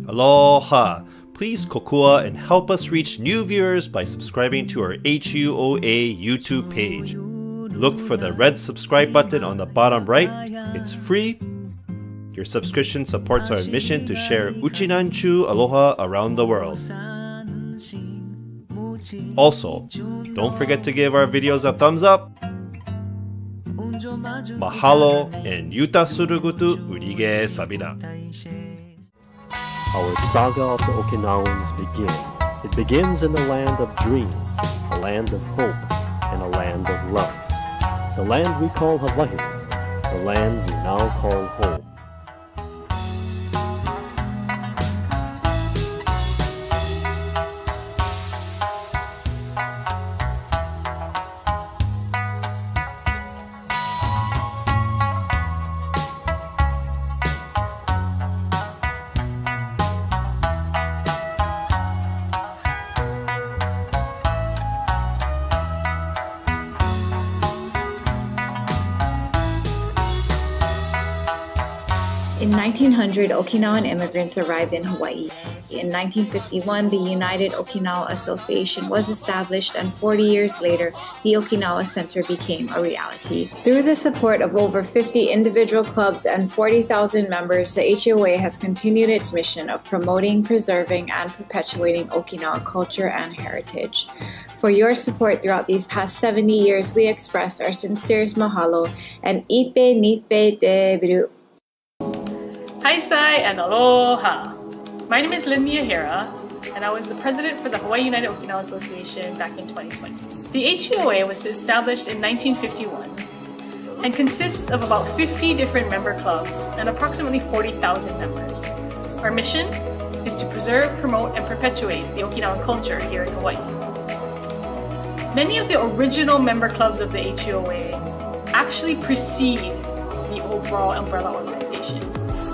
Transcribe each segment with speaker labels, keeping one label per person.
Speaker 1: Aloha! Please kokua and help us reach new viewers by subscribing to our HUOA YouTube page. Look for the red subscribe button on the bottom right. It's free. Your subscription supports our mission to share Uchinanchu Aloha around the world. Also, don't forget to give our videos a thumbs up. Mahalo and yuta surugutu urige sabira.
Speaker 2: Our saga of the Okinawans begins. It begins in the land of dreams, a land of hope, and a land of love. The land we call Hawaii, the land we now call home.
Speaker 3: In 1900, Okinawan immigrants arrived in Hawaii. In 1951, the United Okinawa Association was established, and 40 years later, the Okinawan Center became a reality. Through the support of over 50 individual clubs and 40,000 members, the HUOA has continued its mission of promoting, preserving, and perpetuating Okinawan culture and heritage. For your support throughout these past 70 years, we express our sincerest mahalo and Ippee Nifee Deebiru.
Speaker 4: Hi Sai and aloha! My name is Miyashiro, and I was the president for the Hawaii United Okinawa Association back in 2020. The HUOA was established in 1951 and consists of about 50 different member clubs and approximately 40,000 members. Our mission is to preserve, promote, and perpetuate the Okinawan culture here in Hawaii. Many of the original member clubs of the HUOA actually precede the overall umbrella organization.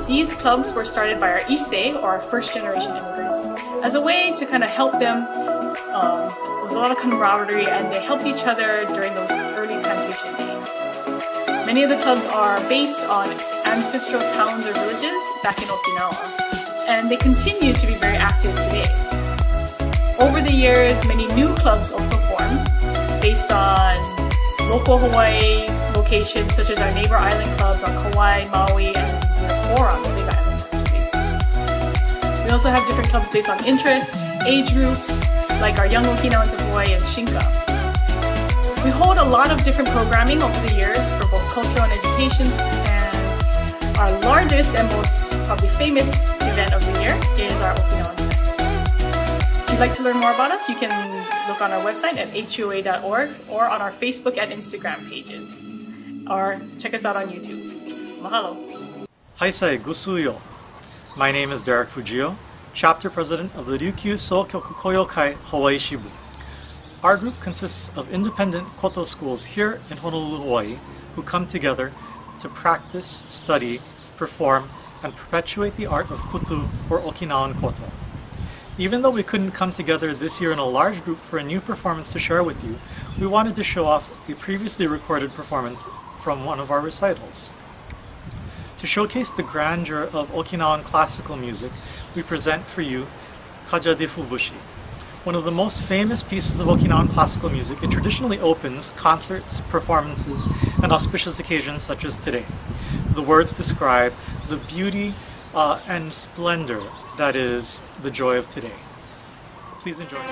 Speaker 4: These clubs were started by our Issei, or our first generation immigrants, as a way to kind of help them. There was a lot of camaraderie, and they helped each other during those early plantation days. Many of the clubs are based on ancestral towns or villages back in Okinawa, and they continue to be very active today. Over the years, many new clubs also formed based on local Hawaii locations, such as our neighbor island clubs on Kauai, Maui, and on the Big Island, actually. We also have different clubs based on interest, age groups, like our Young Okinawans of Hawaii and Shinka. We hold a lot of different programming over the years for both cultural and education, and our largest and most probably famous event of the year is our Okinawan Center. If you'd like to learn more about us, you can look on our website at huoa.org or on our Facebook and Instagram pages, or check us out on YouTube. Mahalo!
Speaker 5: Haisai Gusuyo. My name is Derek Fujio, chapter president of the Ryukyu Soukyoku Koyokai Hawaii Shibu. Our group consists of independent koto schools here in Honolulu, Hawaii, who come together to practice, study, perform, and perpetuate the art of kutu, or Okinawan koto. Even though we couldn't come together this year in a large group for a new performance to share with you, we wanted to show off a previously recorded performance from one of our recitals. To showcase the grandeur of Okinawan classical music, we present for you Kaja de Fubushi. One of the most famous pieces of Okinawan classical music, it traditionally opens concerts, performances, and auspicious occasions such as today. The words describe the beauty and splendor that is the joy of today. Please enjoy.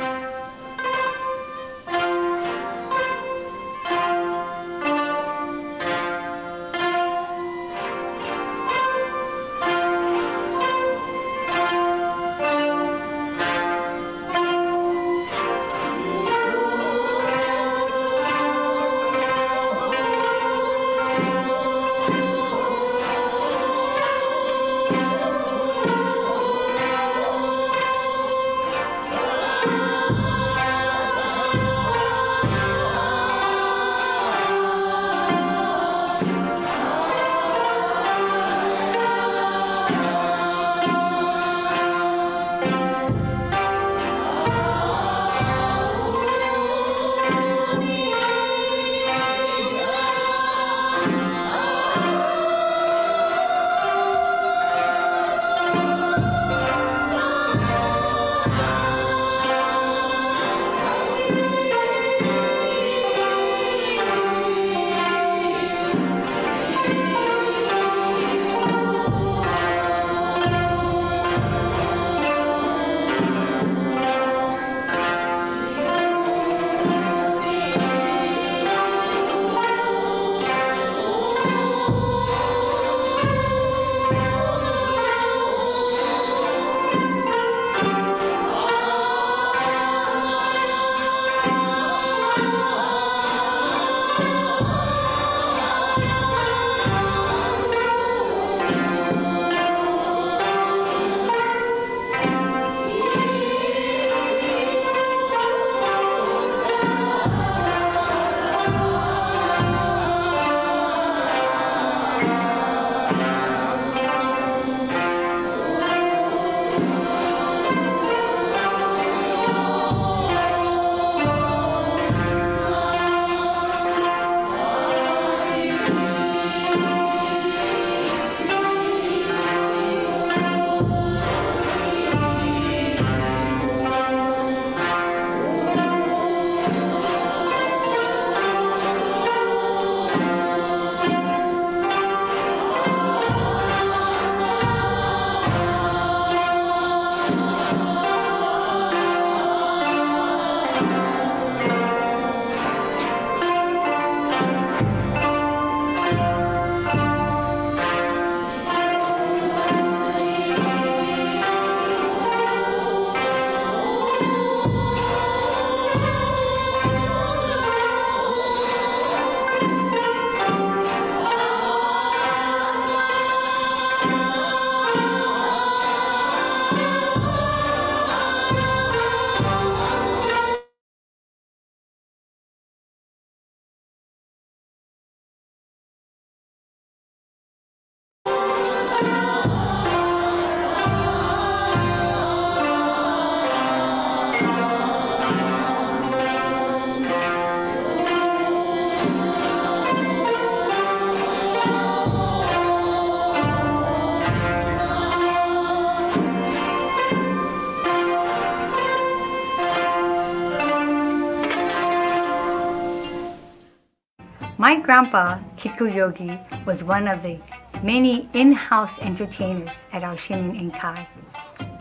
Speaker 6: My grandpa, Kikuyogi, was one of the many in-house entertainers at our Sonjenkai.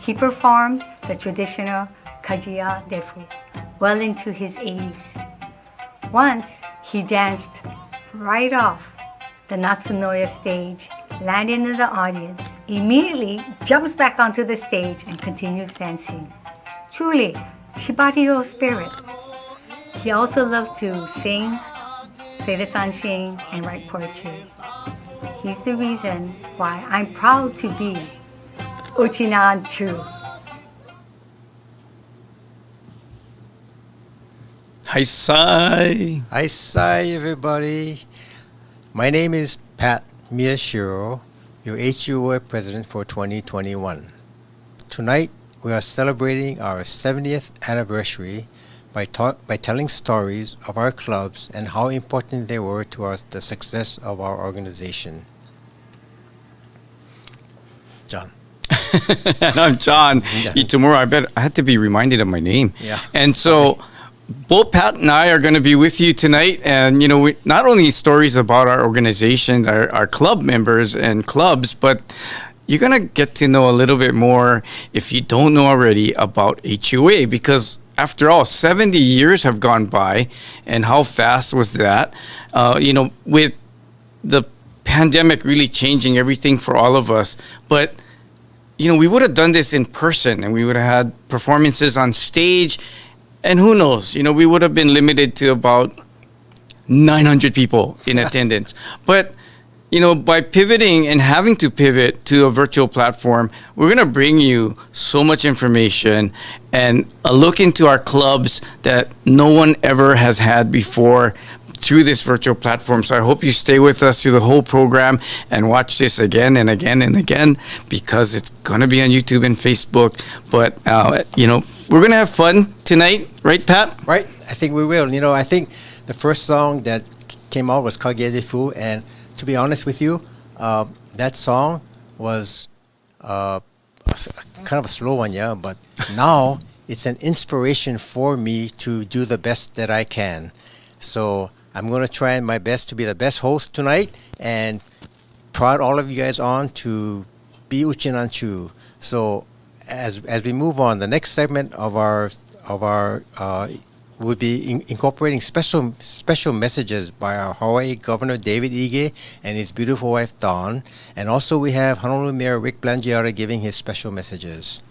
Speaker 6: He performed the traditional Kajiya Defu well into his 80s. Once, he danced right off the Natsunoya stage, landing in the audience, immediately jumps back onto the stage and continues dancing. Truly, Shibari-o spirit. He also loved to sing, play the sanshin, and write poetry. He's the reason why I'm proud to be Okinawan true.
Speaker 7: Hi, Sai.
Speaker 8: Hi, Sai, everybody. My name is Pat Miyashiro, your HUOA president for 2021. Tonight, we are celebrating our 70th anniversary by telling stories of our clubs and how important they were to the success of our organization. John.
Speaker 7: And I'm John.
Speaker 8: Yeah.
Speaker 7: Tomorrow, I had to be reminded of my name.
Speaker 8: Yeah.
Speaker 7: And so, both Pat and I are going to be with you tonight. And, not only stories about our organizations, our club members and clubs, but you're going to get to know a little bit more, if you don't know already, about HUOA. Because, after all, 70 years have gone by. And how fast was that? With the pandemic really changing everything for all of us. But, we would have done this in person, and we would have had performances on stage. And who knows, we would have been limited to about 900 people in attendance. But, by pivoting and having to pivot to a virtual platform, we're going to bring you so much information and a look into our clubs that no one ever has had before through this virtual platform. So I hope you stay with us through the whole program and watch this again and again and again, because it's going to be on YouTube and Facebook. But, we're going to have fun tonight, right, Pat?
Speaker 8: Right. I think we will. I think the first song that came out was Kajiya Defu, and to be honest with you, that song was kind of a slow one, yeah, but now it's an inspiration for me to do the best that I can. So I'm going to try my best to be the best host tonight and prod all of you guys on to be Uchinanchu. So as we move on, the next segment of our would be incorporating special messages by our Hawaii Governor David Ige and his beautiful wife Dawn, and also we have Honolulu Mayor Rick Blangiara giving his special messages.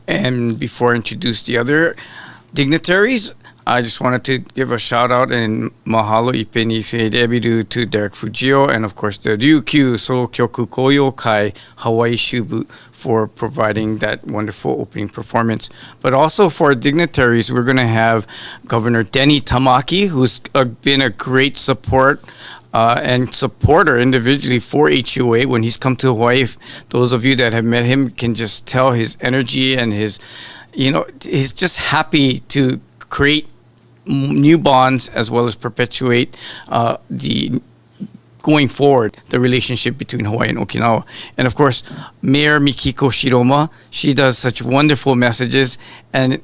Speaker 7: And before I introduce the other dignitaries, I just wanted to give a shout out and mahalo Ippee Nifee Deebiru to Derek Fujio, and of course the Ryukyu Soukyoku Koyokai Hawaii Shubu for providing that wonderful opening performance. But also for dignitaries, we're going to have Governor Denny Tamaki, who's been a great support and supporter individually for HUOA when he's come to Hawaii. Those of you that have met him can just tell his energy and his, he's just happy to create new bonds as well as perpetuate going forward the relationship between Hawaii and Okinawa. And of course, Mayor Mikiko Shiroma, she does such wonderful messages, and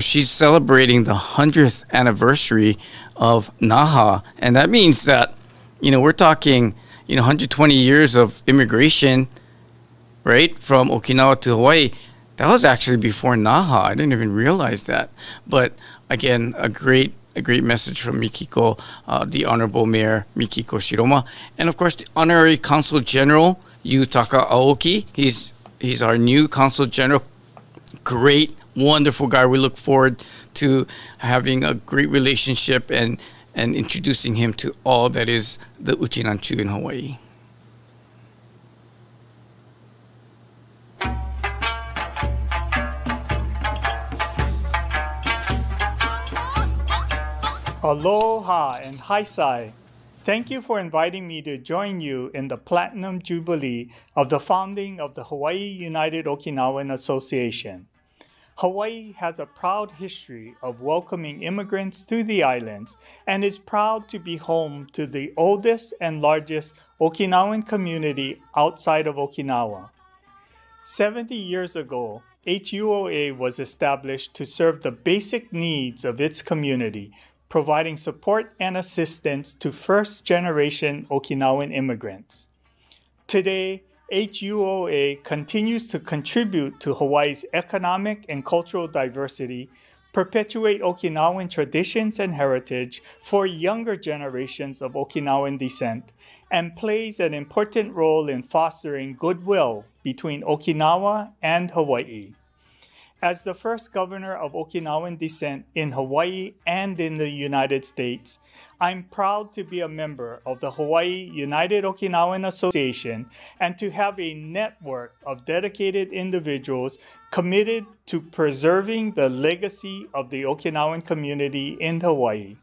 Speaker 7: she's celebrating the 100th anniversary of Naha, and that means that we're talking 120 years of immigration, right, from Okinawa to Hawaii. That was actually before Naha. I didn't even realize that. But again, a great message from Mikiko, the Honorable Mayor Mikiko Shiroma, and of course the Honorary Consul General Yutaka Aoki. He's our new Consul General. Great, wonderful guy. We look forward to having a great relationship and introducing him to all that is the Uchinanchu in Hawaii.
Speaker 9: Aloha and Haisai. Thank you for inviting me to join you in the Platinum Jubilee of the founding of the Hawaii United Okinawan Association. Hawaii has a proud history of welcoming immigrants to the islands and is proud to be home to the oldest and largest Okinawan community outside of Okinawa. 70 years ago, HUOA was established to serve the basic needs of its community, providing support and assistance to first-generation Okinawan immigrants. Today, HUOA continues to contribute to Hawaii's economic and cultural diversity, perpetuate Okinawan traditions and heritage for younger generations of Okinawan descent, and plays an important role in fostering goodwill between Okinawa and Hawaii. As the first governor of Okinawan descent in Hawaii and in the United States, I'm proud to be a member of the Hawaii United Okinawan Association and to have a network of dedicated individuals committed to preserving the legacy of the Okinawan community in Hawaii.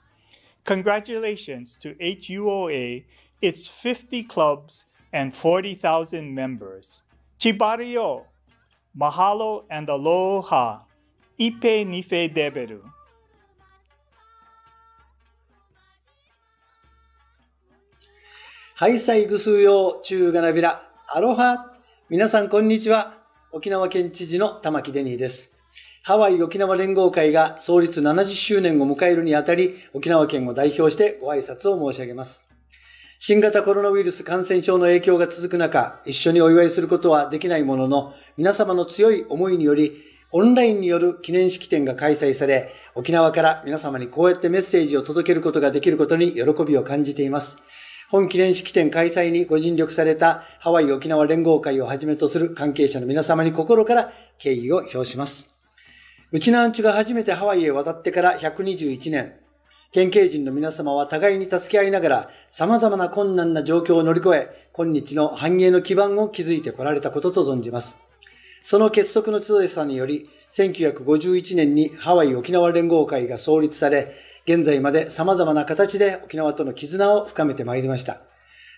Speaker 9: Congratulations to HUOA, its 50 clubs and 40,000 members. Chibario! Mahalo and aloha. Ippee Nifee Deebiru.
Speaker 10: ハイサイグスヨ中がなびら。アロハ。皆さんこんにちは。沖縄県知事の玉城デニーです。ハワイ沖縄連合会が創立70周年を迎えるにあたり、沖縄県を代表してご挨拶を申し上げます。新型コロナウイルス感染症の影響が続く中、一緒にお祝いすることはできないものの、皆様の強い思いにより、オンラインによる記念式典が開催され、沖縄から皆様にこうやってメッセージを届けることができることに喜びを感じています。本記念式典開催にご尽力されたハワイ沖縄連合会をはじめとする関係者の皆様に心から敬意を表します。うちのアンチュが初めてハワイへ渡ってから121年、県警人の皆様は互いに助け合いながら様々な困難な状況を乗り越え、今日の繁栄の基盤を築いてこられたことと存じます。その結束の強さにより、1951年にハワイ沖縄連合会が創立され、現在まで様々な形で沖縄との絆を深めてまいりました。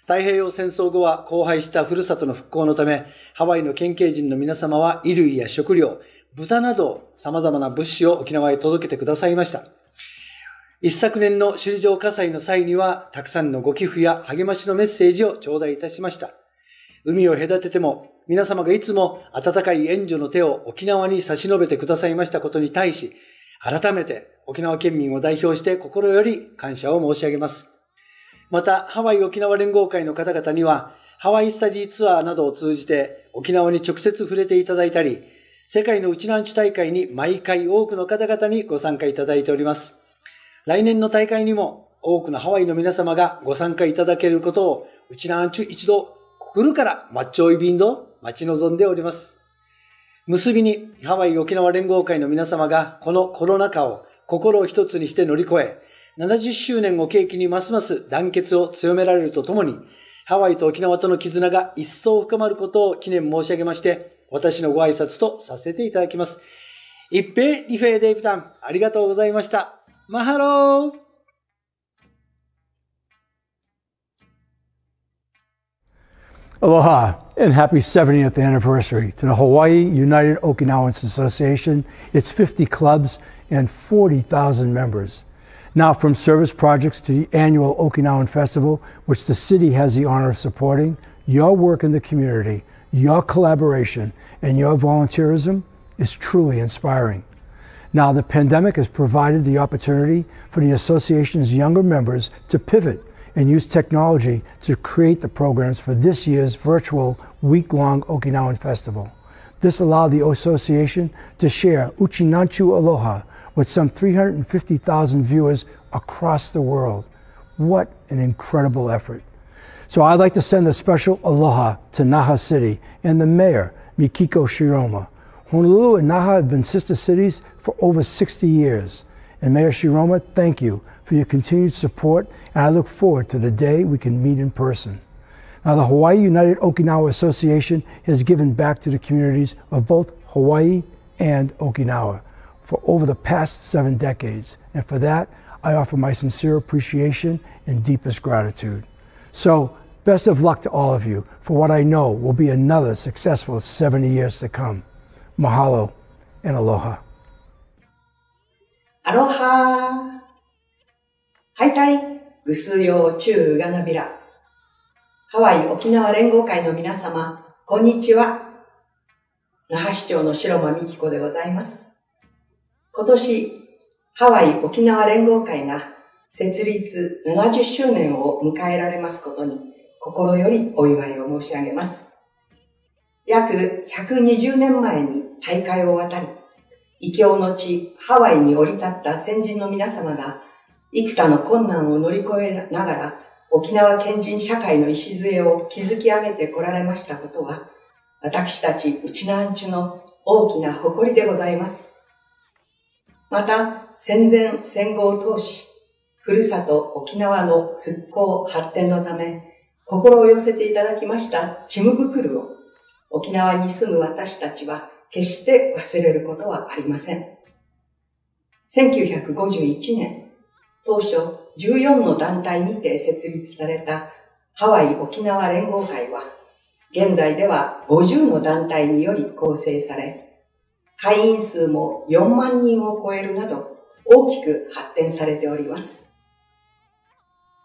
Speaker 10: 太平洋戦争後は荒廃したふるさとの復興のため、ハワイの県警人の皆様は衣類や食料、豚など様々な物資を沖縄へ届けてくださいました。一昨年の首里城火災の際には、たくさんのご寄付や励ましのメッセージを頂戴いたしました。海を隔てても、皆様がいつも温かい援助の手を沖縄に差し伸べてくださいましたことに対し、改めて沖縄県民を代表して心より感謝を申し上げます。また、ハワイ沖縄連合会の方々には、ハワイスタディツアーなどを通じて沖縄に直接触れていただいたり、世界のウチナンチュ大会に毎回多くの方々にご参加いただいております。来年の大会にも多くのハワイの皆様がご参加いただけることをうちなーんちゅ一度心からマッチョイビンド待ち望んでおります。結びにハワイ沖縄連合会の皆様がこのコロナ禍を心を一つにして乗り越え、70周年を契機にますます団結を強められるとともに、ハワイと沖縄との絆が一層深まることを記念申し上げまして、私のご挨拶とさせていただきます。一平リフェーデイビタン、ありがとうございました。マハロー。
Speaker 11: Aloha and happy 70th anniversary to the Hawaii United Okinawans Association, its 50 clubs and 40,000 members. Now from service projects to the annual Okinawan Festival, which the city has the honor of supporting, your work in the community, your collaboration, and your volunteerism is truly inspiring. Now the pandemic has provided the opportunity for the association's younger members to pivot and use technology to create the programs for this year's virtual week-long Okinawan Festival. This allowed the association to share Uchinanchu Aloha with some 350,000 viewers across the world. What an incredible effort. So I'd like to send a special aloha to Naha City and the mayor, Mikiko Shiroma. Honolulu and Naha have been sister cities for over 60 years. And Mayor Shiroma, thank you for your continued support, and I look forward to the day we can meet in person. Now, the Hawaii United Okinawa Association has given back to the communities of both Hawaii and Okinawa for over the past 7 decades, and for that, I offer my sincere appreciation and deepest gratitude. So, best of luck to all of you for what I know will be another successful 70 years to come. Mahalo and aloha.
Speaker 12: Aloha! はいたい、ぐすようちゅうがなびら。ハワイ沖縄連合会の皆様、こんにちは。那覇市長の白間美希子でございます。今年、ハワイ沖縄連合会が設立70周年を迎えられますことに心よりお祝いを申し上げます。約120年前に大海を渡り、異教の地ハワイに降り立った先人の皆様が幾多の困難を乗り越えながら沖縄県人社会の礎を築き上げてこられましたことは、私たちウチナーンチュの大きな誇りでございます。また、戦前戦後を通し、ふるさと沖縄の復興発展のため、心を寄せていただきましたチムブクルを、沖縄に住む私たちは決して忘れることはありません。1951年、当初14の団体にて設立されたハワイ沖縄連合会は、現在では50の団体により構成され、会員数も4万人を超えるなど大きく発展されております。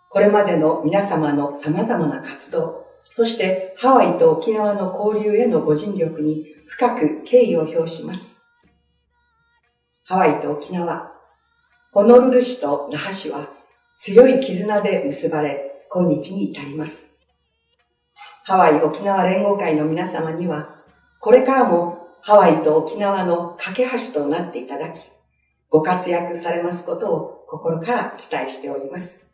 Speaker 12: これまでの皆様の様々な活動、そしてハワイと沖縄の交流へのご尽力に深く敬意を表します。ハワイと沖縄、ホノルル市と那覇市は強い絆で結ばれ、今日に至ります。ハワイ沖縄連合会の皆様には、これからもハワイと沖縄の架け橋となっていただき、ご活躍されますことを心から期待しております。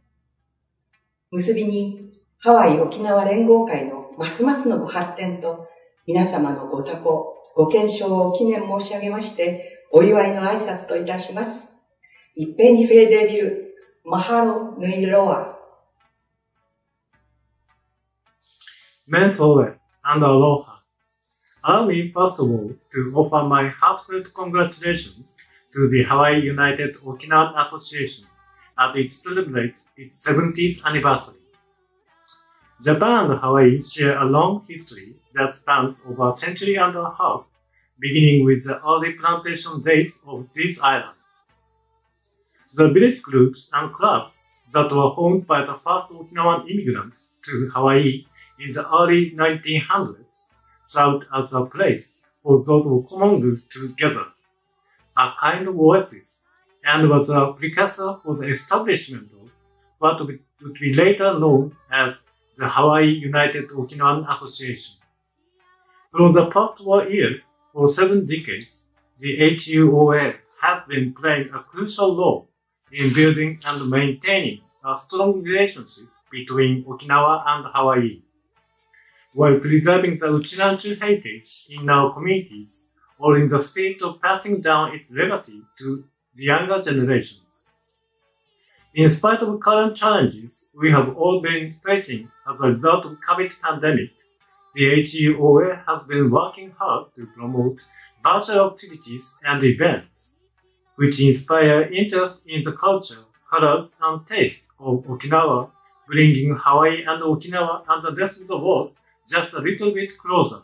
Speaker 12: 結びに、ハワイ沖縄連合会のますますのご発展と、皆様のご多幸、ご健勝を記念申し上げまして、お祝いの挨拶といたします。イッペーニフェーデービル、マハロヌイロア。
Speaker 13: Men's Owe and Aloha. Allow me first of all to offer my heartfelt congratulations to the Hawaii United Okinawan Association as it celebrates its 70th anniversary. Japan and Hawaii share a long history that spans over a century and a half, beginning with the early plantation days of these islands. The village groups and clubs that were formed by the first Okinawan immigrants to Hawaii in the early 1900s served as a place for those who commoned together, a kind of oasis, and was a precursor for the establishment of what would be later known as the Hawaii United Okinawan Association. From the post-war years, for 7 decades, the HUOA has been playing a crucial role in building and maintaining a strong relationship between Okinawa and Hawaii, while preserving the Uchinanchu heritage in our communities, or in the spirit of passing down its legacy to the younger generations. In spite of current challenges we have all been facing as a result of COVID pandemic, the HUOA has been working hard to promote virtual activities and events, which inspire interest in the culture, colors, and taste of Okinawa, bringing Hawaii and Okinawa and the rest of the world just a little bit closer.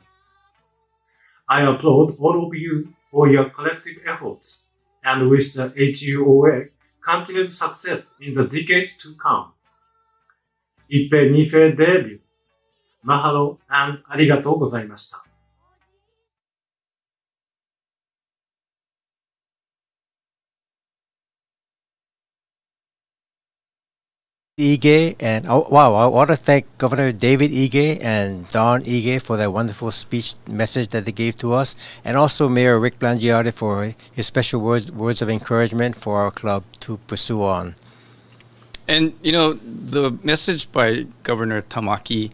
Speaker 13: I applaud all of you for your collective efforts and wish the HUOA continued success in the decades to come. Ippee Nifee Deebiru. Mahalo and ありがとうございました。
Speaker 8: Ige and wow, I want to thank Governor David Ige and Don Ige for that wonderful speech message that they gave to us, and also Mayor Rick Blangiardi for his special words of encouragement for our club to pursue on.
Speaker 7: And you know, the message by Governor Tamaki,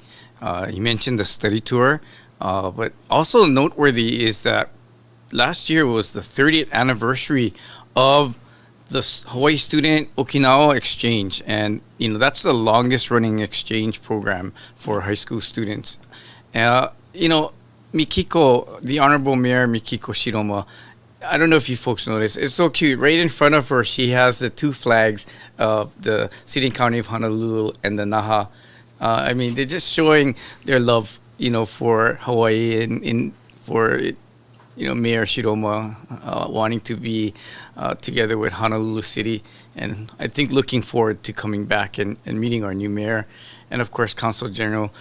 Speaker 7: you mentioned the study tour, but also noteworthy is that last year was the 30th anniversary of the Hawaii Student Okinawa Exchange, and you know that's the longest running exchange program for high school students. You know, Mikiko, the Honorable Mayor Mikiko Shiroma, I don't know if you folks noticed, it's so cute. Right in front of her, she has the 2 flags of the city and county of Honolulu and the Naha. I mean, they're just showing their love, you know, for Hawaii and for you know, Mayor Shiroma wanting to be together with Honolulu City, and I think looking forward to coming back and meeting our new mayor, and of course Council General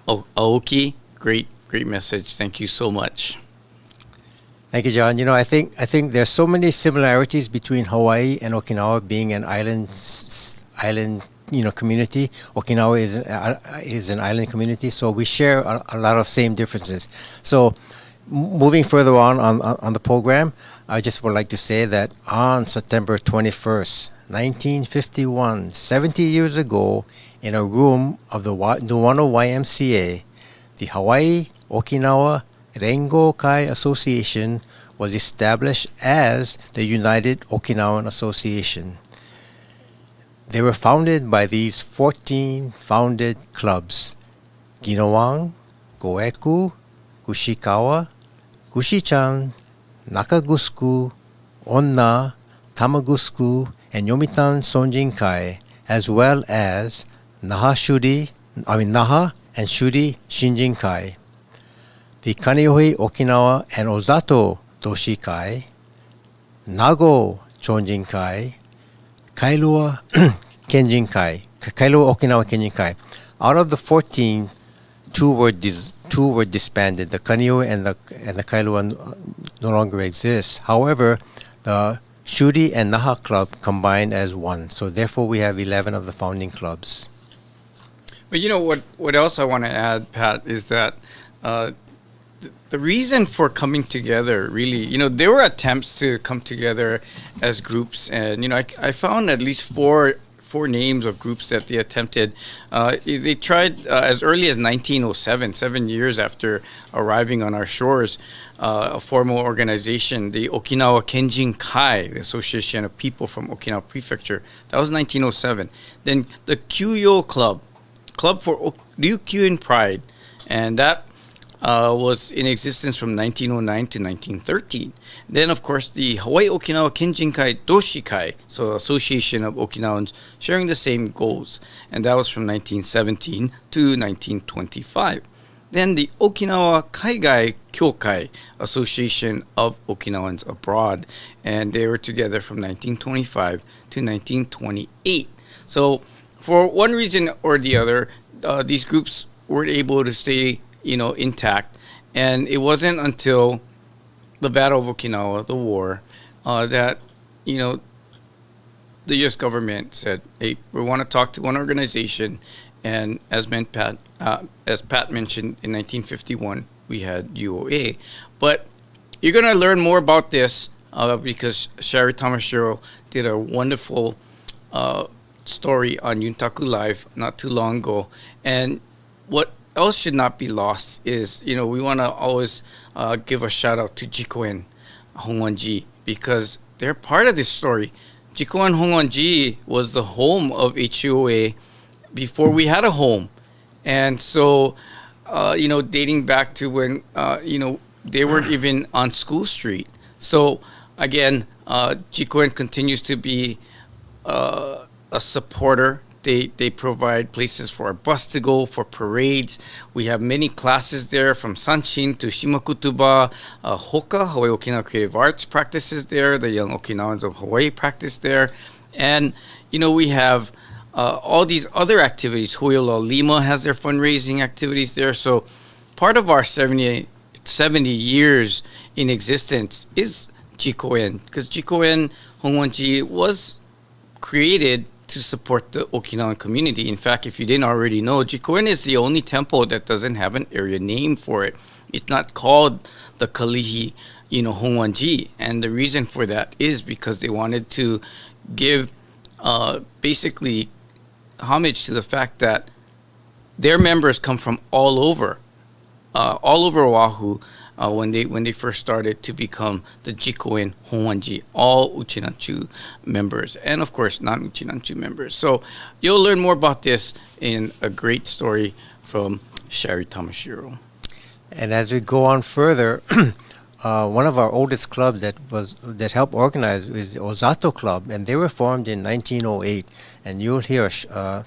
Speaker 7: Aoki. Great message. Thank you so much.
Speaker 8: Thank you, John. You know, I think there's so many similarities between Hawaii and Okinawa, being an island, community. Okinawa is an island community, so we share a lot of same differences. So, moving further on the program, I just would like to say that on September 21st, 1951, 70 years ago, in a room of the Nuano YMCA, the Hawaii Okinawa Rengokai Association was established as the United Okinawan Association. They were founded by these 14 founded clubs: Ginowang, Goeku, Gushikawa, Gushichan, Nakagusuku, Onna, Tamagusuku, and Yomitan Sonjenkai, as well as Naha and Shuri Shinjinkai. The Kaneohe Okinawa and Ozato Doshikai, Nago Chonjinkai, Kailua Kenjinkai, Kailua Okinawa Kenjinkai. Out of the 14, two were disbanded. The Kaneohe and the Kailua no longer exist. However, the Shuri and Naha Club combined as one. So therefore, we have 11 of the founding clubs.
Speaker 7: But you know what else I want to add, Pat, is that the reason for coming together, really, you know, there were attempts to come together as groups, and you know, I found at least four names of groups that they attempted. They tried as early as 1907, 7 years after arriving on our shores, a formal organization, the Okinawa Kenjinkai, the Association of People from Okinawa Prefecture. That was 1907. Then the Kyuyo Club for Ryukyu and Pride, and that was in existence from 1909 to 1913. Then, of course, the Hawaii Okinawa Kenjinkai Doshikai, so Association of Okinawans sharing the same goals, and that was from 1917 to 1925. Then the Okinawa Kaigai Kyokai, Association of Okinawans Abroad, and they were together from 1925 to 1928. So, for one reason or the other, these groups weren't able to stay, you know, intact, and it wasn't until the Battle of Okinawa, the war, that, you know, the U.S. government said, "Hey, we want to talk to one organization," and as Pat mentioned, in 1951 we had HUOA. But you're gonna learn more about this because Shari Tamashiro did a wonderful story on Yuntaku Live not too long ago, and what else should not be lost is, you know, we want to always give a shout out to Jikoen Hongwanji, because they're part of this story. Jikoen Hongwanji was the home of HUOA before we had a home, and so you know, dating back to when you know, they weren't even on School Street. So again, Jikoen continues to be a supporter. They provide places for our bus to go, for parades. We have many classes there, from Sanshin to Shimakutuba. Hoka, Hawaii Okinawa Creative Arts, practices there. The Young Okinawans of Hawaii practice there. And, you know, we have all these other activities. Huiola Lima has their fundraising activities there. So part of our 70 years in existence is Jikoen, because Jikoen Hongwanji was created to support the Okinawan community. In fact, if you didn't already know, Jikoen is the only temple that doesn't have an area name for it. It's not called the Kalihi, you know, Hongwanji, and the reason for that is because they wanted to give basically homage to the fact that their members come from all over Oahu. When they first started to become the Jikoen Hongwanji, all Uchinanchu members, and of course non-Uchinanchu members. So you'll learn more about this in a great story from Shari Tamashiro.
Speaker 8: And as we go on further, one of our oldest clubs that helped organize is the Ozato Club, and they were formed in 1908. And you'll hear a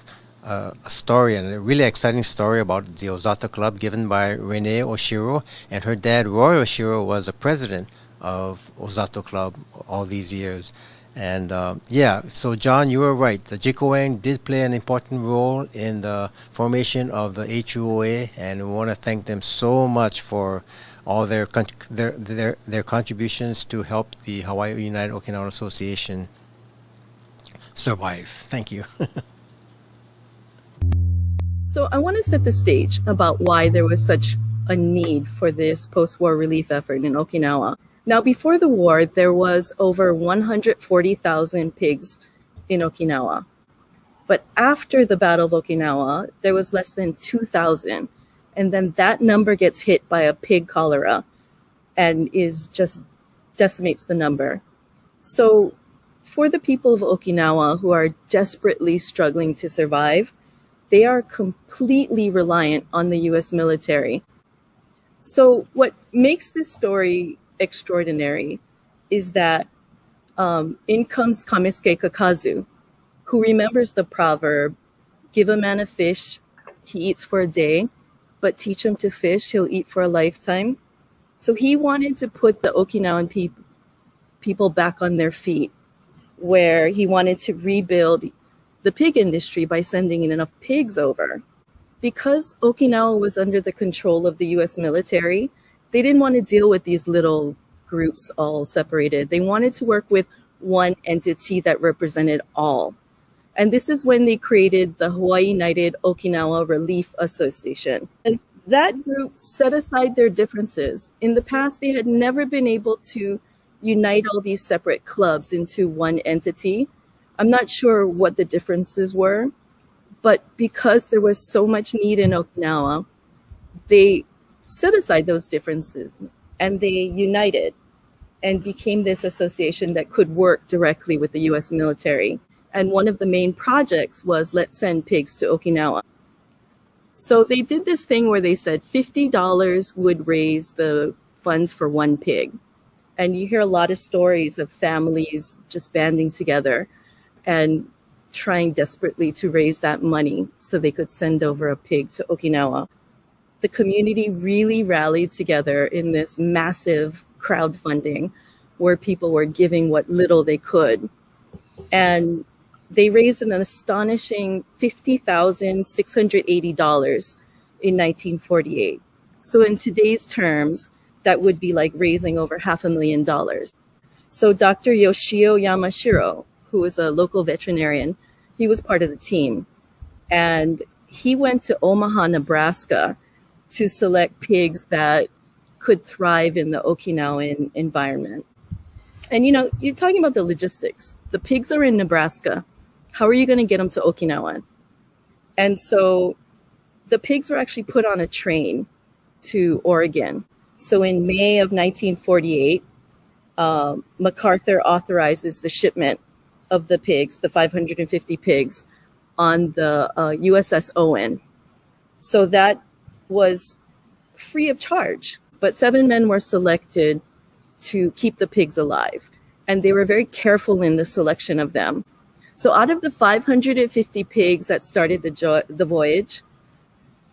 Speaker 8: story, and a really exciting story about the Ozato Club given by Renee Oshiro, and her dad Roy Oshiro was the president of Ozato Club all these years. And yeah, so John, you were right. The Jikoeng did play an important role in the formation of the HUOA, and we want to thank them so much for all their contributions to help the Hawaii United Okinawan Association survive. Thank you.
Speaker 14: So I want to set the stage about why there was such a need for this post-war relief effort in Okinawa. Now, before the war, there was over 140,000 pigs in Okinawa. But after the Battle of Okinawa, there was less than 2,000. And then that number gets hit by a pig cholera and is just decimates the number. So for the people of Okinawa who are desperately struggling to survive, they are completely reliant on the US military. So what makes this story extraordinary is that in comes Kamesuke Kakazu, who remembers the proverb, give a man a fish, he eats for a day, but teach him to fish, he'll eat for a lifetime. So he wanted to put the Okinawan people back on their feet, where he wanted to rebuild the pig industry by sending in enough pigs over. Because Okinawa was under the control of the US military, they didn't want to deal with these little groups all separated. They wanted to work with one entity that represented all. And this is when they created the Hawaii United Okinawa Relief Association. And that group set aside their differences. In the past, they had never been able to unite all these separate clubs into one entity. I'm not sure what the differences were, but because there was so much need in Okinawa, they set aside those differences and they united and became this association that could work directly with the US military. And one of the main projects was let's send pigs to Okinawa. So they did this thing where they said $50 would raise the funds for one pig. And you hear a lot of stories of families just banding together and trying desperately to raise that money so they could send over a pig to Okinawa. The community really rallied together in this massive crowdfunding where people were giving what little they could. And they raised an astonishing $50,680 in 1948. So in today's terms, that would be like raising over $500,000. So Dr. Yoshio Yamashiro, who is a local veterinarian, he was part of the team. And he went to Omaha, Nebraska to select pigs that could thrive in the Okinawan environment. And you know, you're talking about the logistics. The pigs are in Nebraska. How are you going to get them to Okinawa? And so the pigs were actually put on a train to Oregon. So in May of 1948, MacArthur authorizes the shipment of the pigs, the 550 pigs, on the USS Owen. So that was free of charge, but 7 men were selected to keep the pigs alive. And they were very careful in the selection of them. So out of the 550 pigs that started the voyage,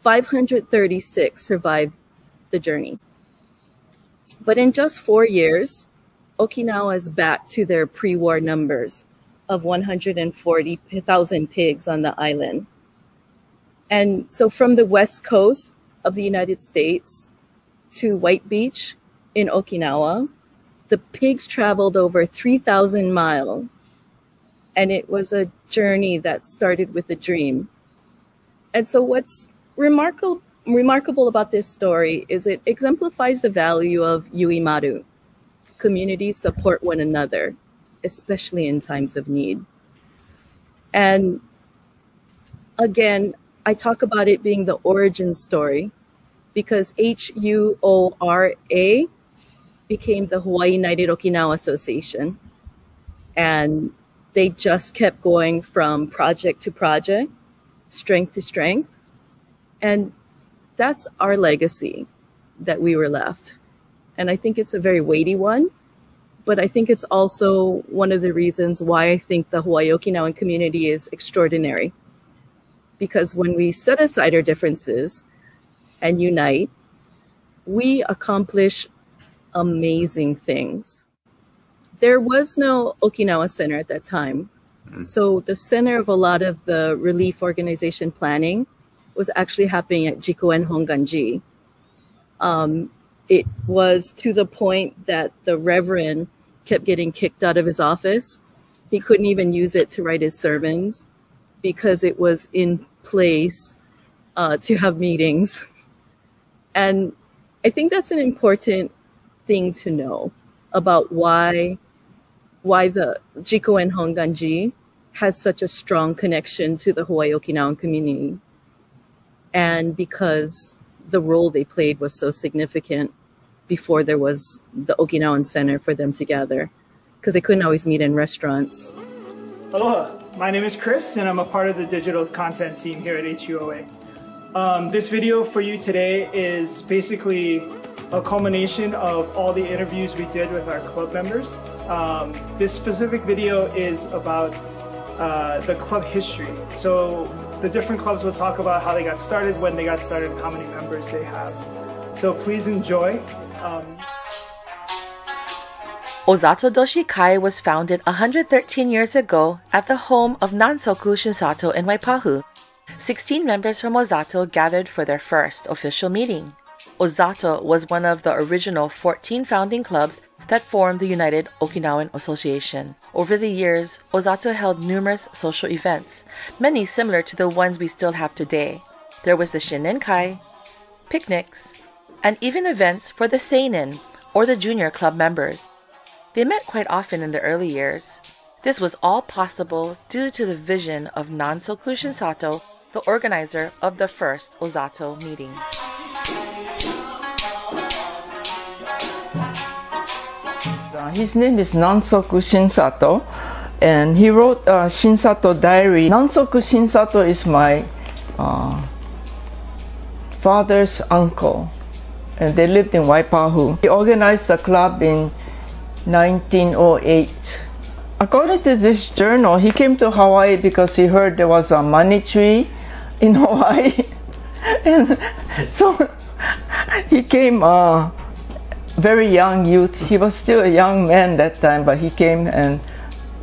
Speaker 14: 536 survived the journey. But in just 4 years, Okinawa is back to their pre-war numbers of 140,000 pigs on the island. And so from the west coast of the United States to White Beach in Okinawa, the pigs traveled over 3,000 miles. And it was a journey that started with a dream. And so what's remarkable about this story is it exemplifies the value of yuimaru. Communities support one another, especially in times of need. And again, I talk about it being the origin story because HUOA became the Hawaii United Okinawa Association. And they just kept going from project to project, strength to strength. And that's our legacy that we were left. And I think it's a very weighty one, but I think it's also one of the reasons why I think the Hawaii Okinawan community is extraordinary. Because when we set aside our differences and unite, we accomplish amazing things There was no Okinawa Center at that time. So the center of a lot of the relief organization planning was actually happening at Jikoen Honganji. It was to the point that the reverend kept getting kicked out of his office. He couldn't even use it to write his sermons because it was in place to have meetings. And I think that's an important thing to know about why the Jikoen Honganji has such a strong connection to the Hawaii Okinawan community. And because the role they played was so significant before there was the Okinawan Center for them to gather, because they couldn't always meet in restaurants.
Speaker 9: Aloha, my name is Chris and I'm a part of the digital content team here at HUOA. This video for you today is basically a culmination of all the interviews we did with our club members. This specific video is about the club history. So the different clubs will talk about how they got started, when they got started, and how many members they have. So please enjoy.
Speaker 15: Ozato Doshikai was founded 113 years ago at the home of Nansoku Shinsato in Waipahu. 16 members from Ozato gathered for their first official meeting. Ozato was one of the original 14 founding clubs that formed the United Okinawan Association. Over the years, Ozato held numerous social events, many similar to the ones we still have today. There was the Sonjenkai, picnics, and even events for the seinen, or the junior club members. They met quite often in the early years. This was all possible due to the vision of Nansoku Shinsato, the organizer of the first Ozato meeting.
Speaker 16: His name is Nansoku Shinsato, and he wrote a Shinsato diary. Nansoku Shinsato is my father's uncle, and they lived in Waipahu. He organized the club in 1908. According to this journal, he came to Hawaii because he heard there was a money tree in Hawaii. And so he came very young youth. He was still a young man that time, but he came and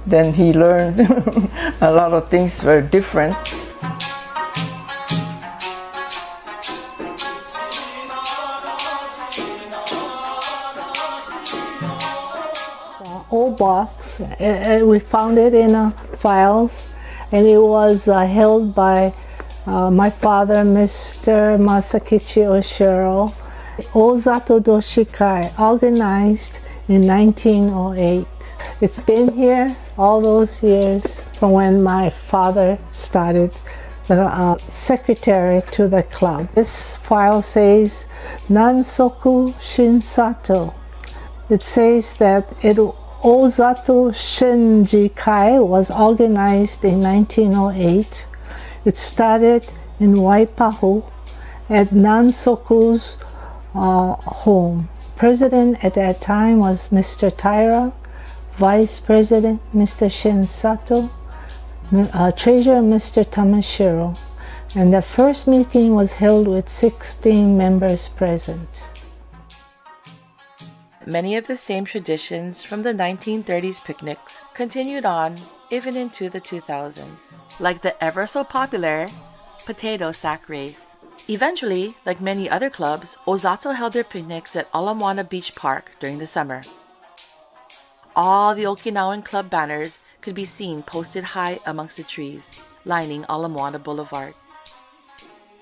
Speaker 16: then he learned a lot of things were different.
Speaker 17: Old box. We found it in files, and it was held by my father, Mr. Masakichi Oshiro. Ozato Doshikai, organized in 1908. It's been here all those years from when my father started the secretary to the club. This file says Nansoku Shinsato. It says that Ozato Shinjikai was organized in 1908. It started in Waipahu at Nansoku's home. President at that time was Mr. Taira, Vice President Mr. Shinsato, Treasurer Mr. Tamashiro, and the first meeting was held with 16 members present.
Speaker 15: Many of the same traditions from the 1930s picnics continued on even into the 2000s, like the ever so popular potato sack race. Eventually, like many other clubs, Ozato held their picnics at Ala Moana Beach Park during the summer. All the Okinawan club banners could be seen posted high amongst the trees lining Ala Moana Boulevard.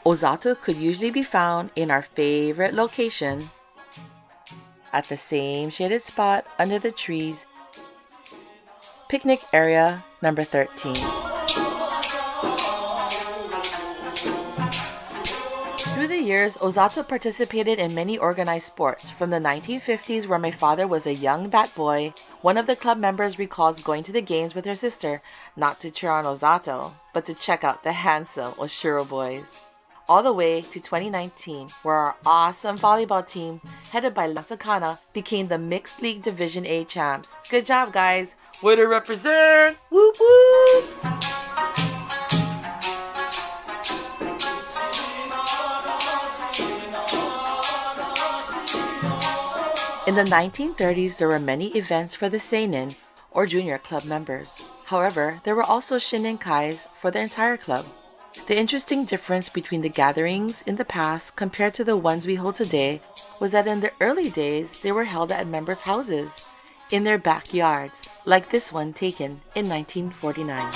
Speaker 15: Ozato could usually be found in our favorite location, at the same shaded spot under the trees, picnic area number 13. Through the years, Ozato participated in many organized sports. From the 1950s, where my father was a young bat boy, one of the club members recalls going to the games with her sister, not to cheer on Ozato, but to check out the handsome Oshiro boys. All the way to 2019, where our awesome volleyball team, headed by Lasakana, became the Mixed League Division A champs. Good job, guys! Way to represent! Whoop whoop! In the 1930s, there were many events for the seinen, or junior club members. However, there were also Shinnenkais for the entire club. The interesting difference between the gatherings in the past compared to the ones we hold today was that in the early days, they were held at members' houses, in their backyards, like this one taken in 1949.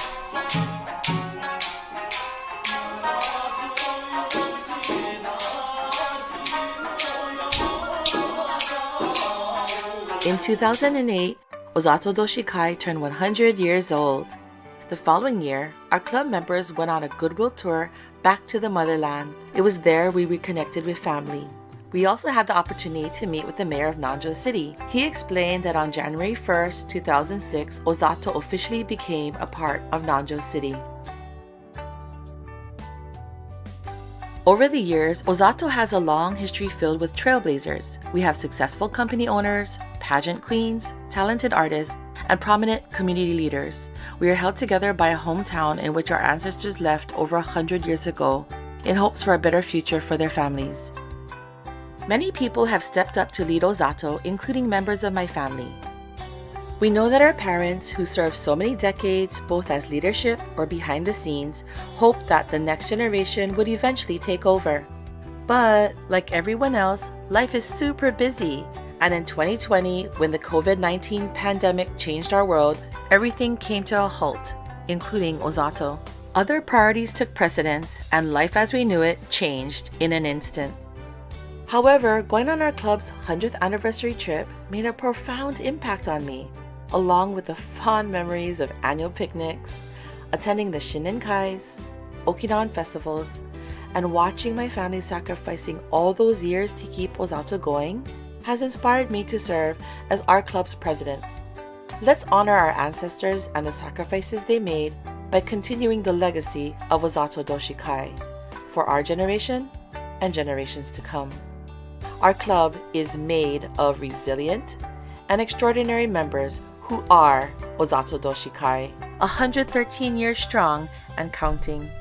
Speaker 15: In 2008, Ozato Doshikai turned 100 years old. The following year, our club members went on a goodwill tour back to the motherland. It was there we reconnected with family. We also had the opportunity to meet with the mayor of Nanjo City. He explained that on January 1st, 2006, Ozato officially became a part of Nanjo City. Over the years, Ozato has a long history filled with trailblazers. We have successful company owners, pageant queens, talented artists, and prominent community leaders. We are held together by a hometown in which our ancestors left over 100 years ago, in hopes for a better future for their families. Many people have stepped up to lead Ozato, including members of my family. We know that our parents, who served so many decades, both as leadership or behind the scenes, hoped that the next generation would eventually take over. But, like everyone else, life is super busy. And in 2020, when the COVID-19 pandemic changed our world, everything came to a halt, including Ozato. Other priorities took precedence, and life as we knew it changed in an instant. However, going on our club's 100th anniversary trip made a profound impact on me, along with the fond memories of annual picnics, attending the Shinnenkais, Okinawan festivals, and watching my family sacrificing all those years to keep Ozato going has inspired me to serve as our club's president. Let's honor our ancestors and the sacrifices they made by continuing the legacy of Ozato Doshikai for our generation and generations to come. Our club is made of resilient and extraordinary members who are Ozato Doshikai, 113 years strong and counting.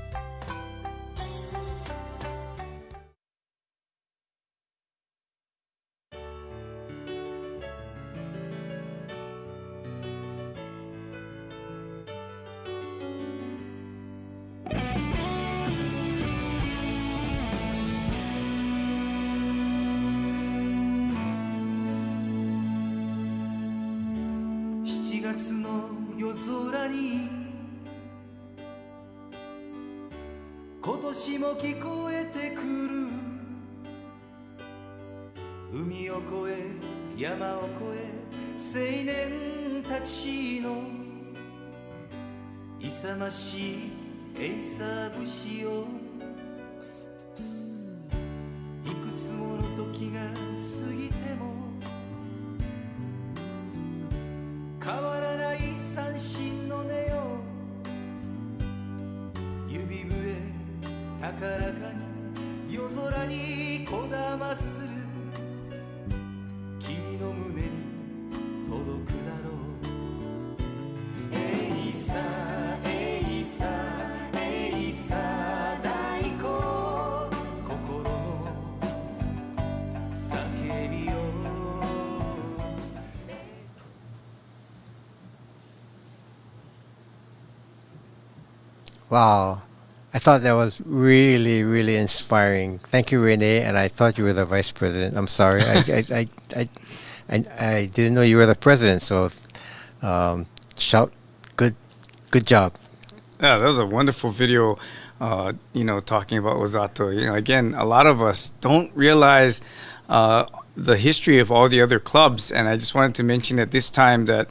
Speaker 8: Wow, I thought that was really, really inspiring. Thank you, Renee. And I thought you were the vice president. I'm sorry, I didn't know you were the president. So, shout, good job.
Speaker 7: Yeah, that was a wonderful video. Talking about Ozato. Again, a lot of us don't realize the history of all the other clubs, and I just wanted to mention at this time that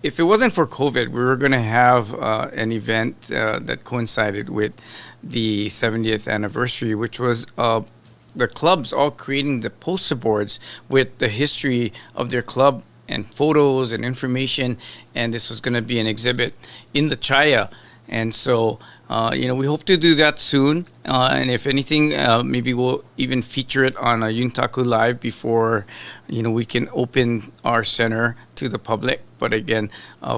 Speaker 7: if it wasn't for COVID, we were going to have an event that coincided with the 70th anniversary, which was the clubs all creating the poster boards with the history of their club and photos and information. And this was going to be an exhibit in the Chaya. And so, we hope to do that soon. And if anything, maybe we'll even feature it on a Yuntaku Live before, we can open our center to the public. But again,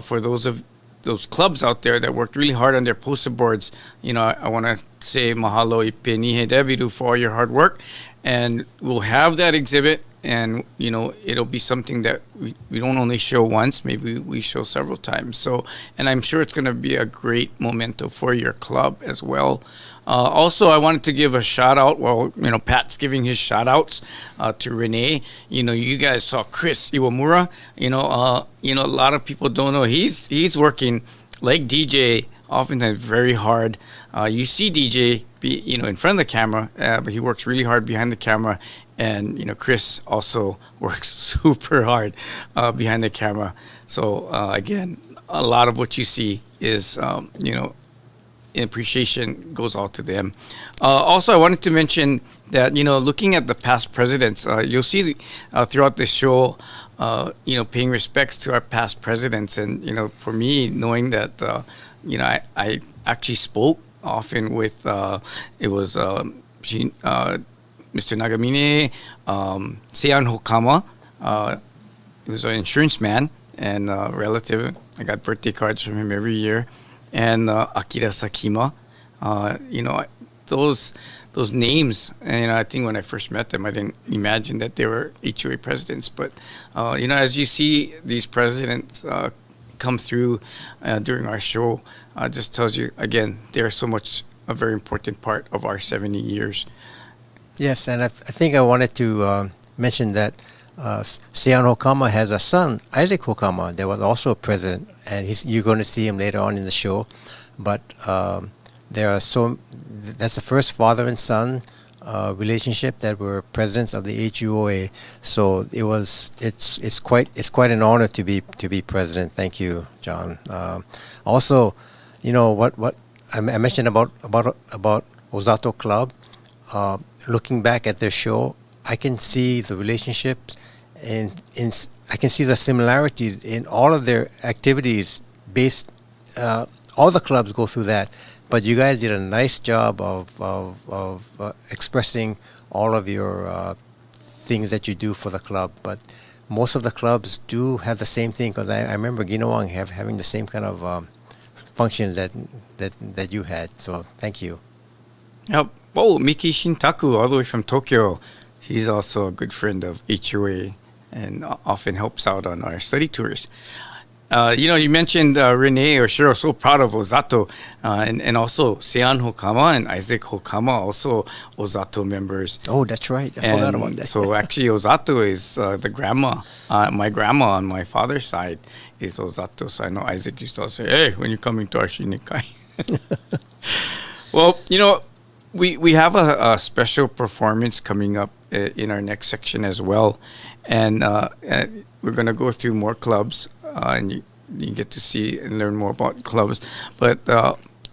Speaker 7: for those clubs out there that worked really hard on their poster boards, I want to say mahalo Ippee Nifee Deebiru for all your hard work. And we'll have that exhibit and it'll be something that we don't only show once, maybe we show several times. So, and I'm sure it's going to be a great memento for your club as well. Also, I wanted to give a shout out. Well, Pat's giving his shout outs to Renee. You guys saw Chris Iwamura. A lot of people don't know he's working like DJ, oftentimes very hard. You see DJ in front of the camera, but he works really hard behind the camera. And Chris also works super hard behind the camera. So again, a lot of what you see is appreciation goes out to them. Also, I wanted to mention that looking at the past presidents, you'll see throughout the show, paying respects to our past presidents. And for me, knowing that I actually spoke often with it was Mr. Nagamine, Seian Hokama. He was an insurance man and a relative. I got birthday cards from him every year. And Akira Sakima. Those names, and I think when I first met them, I didn't imagine that they were HUA presidents. But, as you see these presidents come through during our show, just tells you, again, they're so much a very important part of our 70 years.
Speaker 8: Yes, and I think I wanted to mention that Seian Hokama has a son, Isaac Hokama, that was also a president, and you're going to see him later on in the show. But that's the first father and son relationship that were presidents of the HUOA. So it's quite an honor to be president. Thank you, John. Also, what I mentioned about Ozato Club. Looking back at their show, I can see the relationships and I can see the similarities in all of their activities. All the clubs go through that, but you guys did a nice job of expressing all of your things that you do for the club. But most of the clubs do have the same thing, because I remember Ginawang having the same kind of functions that you had. So thank you.
Speaker 7: Yep. Oh, Miki Shintaku, all the way from Tokyo. He's also a good friend of HUA and often helps out on our study tours. You mentioned Renee or Shiro, so proud of Ozato, and also Seian Hokama and Isaac Hokama, also Ozato members.
Speaker 8: Oh, that's right. I forgot about that.
Speaker 7: So actually, Ozato is the grandma. My grandma on my father's side is Ozato. So I know Isaac used to say, "Hey, when you're coming to our Shinnekai." Well, we have a special performance coming up in our next section as well, and we're going to go through more clubs, and you get to see and learn more about clubs. But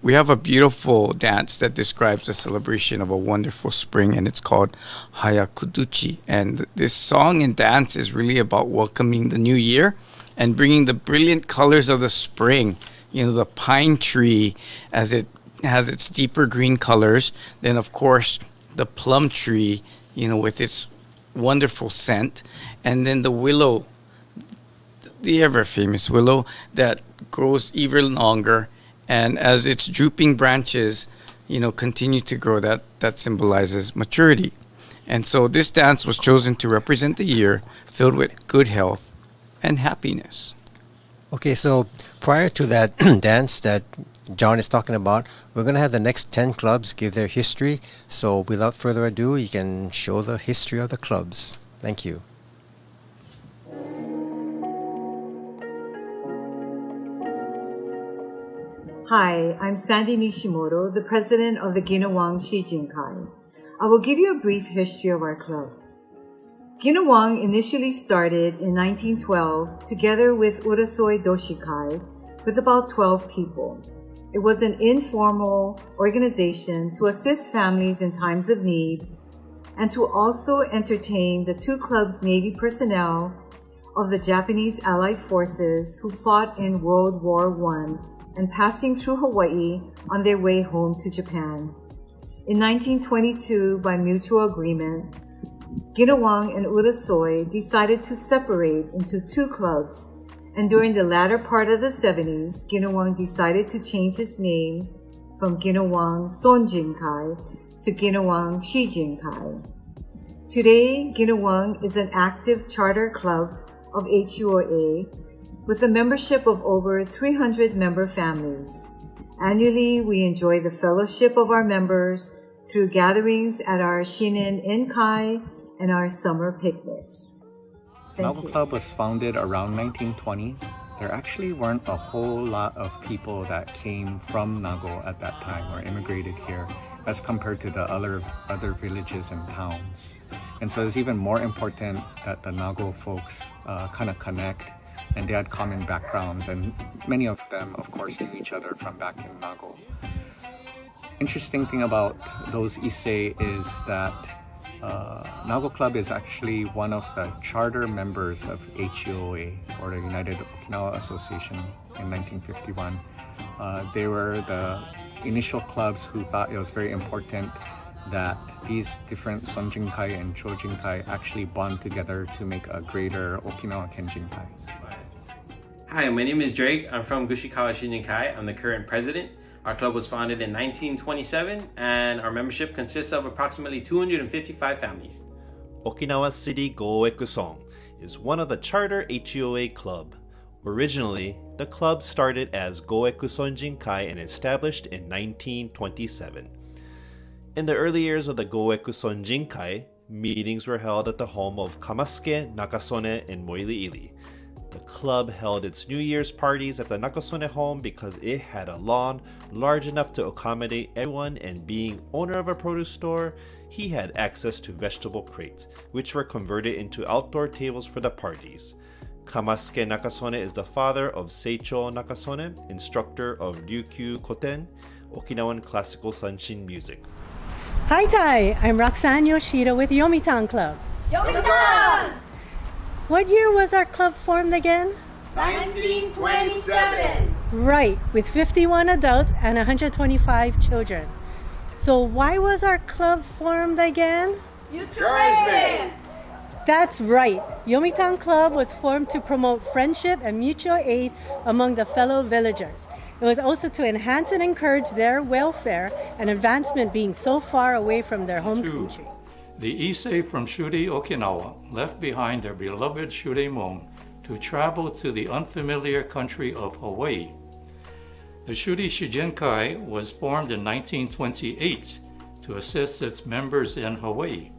Speaker 7: we have a beautiful dance that describes the celebration of a wonderful spring, and it's called Hayakuduchi. And this song and dance is really about welcoming the new year and bringing the brilliant colors of the spring. The pine tree as it has its deeper green colors. Then, of course, the plum tree, with its wonderful scent. And then the willow, the ever-famous willow that grows even longer. And as its drooping branches, continue to grow, that symbolizes maturity. And so this dance was chosen to represent the year filled with good health and happiness.
Speaker 8: Okay, so prior to that dance that John is talking about, we're going to have the next 10 clubs give their history. So without further ado, you can show the history of the clubs. Thank you.
Speaker 18: Hi, I'm Sandy Nishimoto, the president of the Ginawang Shijinkai. I will give you a brief history of our club. Ginawang initially started in 1912 together with Urasoi Doshikai with about 12 people. It was an informal organization to assist families in times of need and to also entertain the two clubs' Navy personnel of the Japanese Allied forces who fought in World War I and passing through Hawaii on their way home to Japan. In 1922, by mutual agreement, Ginawang and Urasoi decided to separate into two clubs, and during the latter part of the 70s, Ginawang decided to change its name from Ginawang Sonjenkai to Ginawang Shijinkai. Today, Ginawang is an active charter club of HUOA with a membership of over 300 member families. Annually, we enjoy the fellowship of our members through gatherings at our Shinin Enkai and our summer picnics.
Speaker 19: Nago Club was founded around 1920. There actually weren't a whole lot of people that came from Nago at that time or immigrated here as compared to the other villages and towns. And so it's even more important that the Nago folks kind of connect, and they had common backgrounds, and many of them, of course, knew each other from back in Nago. Interesting thing about those Issei is that Nago Club is actually one of the charter members of HUOA, or the United Okinawa Association, in 1951. They were the initial clubs who thought it was very important that these different Sonjenkai and Chojinkai actually bond together to make a greater Okinawa Kenjinkai.
Speaker 20: Hi, my name is Drake. I'm from Gushikawa Shinjinkai. I'm the current president. Our club was founded in 1927, and our membership consists of approximately 255 families.
Speaker 1: Okinawa City Goekusong is one of the charter HUOA club. Originally, the club started as Goeku Sonjinkai and established in 1927. In the early years of the Goeku Sonjinkai, meetings were held at the home of Kamasuke Nakasone in Moiliili. The club held its New Year's parties at the Nakasone home because it had a lawn large enough to accommodate everyone, and being owner of a produce store, he had access to vegetable crates, which were converted into outdoor tables for the parties. Kamasuke Nakasone is the father of Seicho Nakasone, instructor of Ryukyu Koten, Okinawan classical Sanshin music.
Speaker 21: Hi, Tai. I'm Roxanne Yoshida with Yomitan Club.
Speaker 22: Yomitan!
Speaker 21: What year was our club formed again?
Speaker 22: 1927.
Speaker 21: Right, with 51 adults and 125 children. So why was our club formed again?
Speaker 22: Mutualism!
Speaker 21: That's right. Yomitan Club was formed to promote friendship and mutual aid among the fellow villagers. It was also to enhance and encourage their welfare and advancement, being so far away from their home country.
Speaker 23: The Issei from Shuri, Okinawa, left behind their beloved Shuremon to travel to the unfamiliar country of Hawaii. The Shuri Shujinkai was formed in 1928 to assist its members in Hawaii.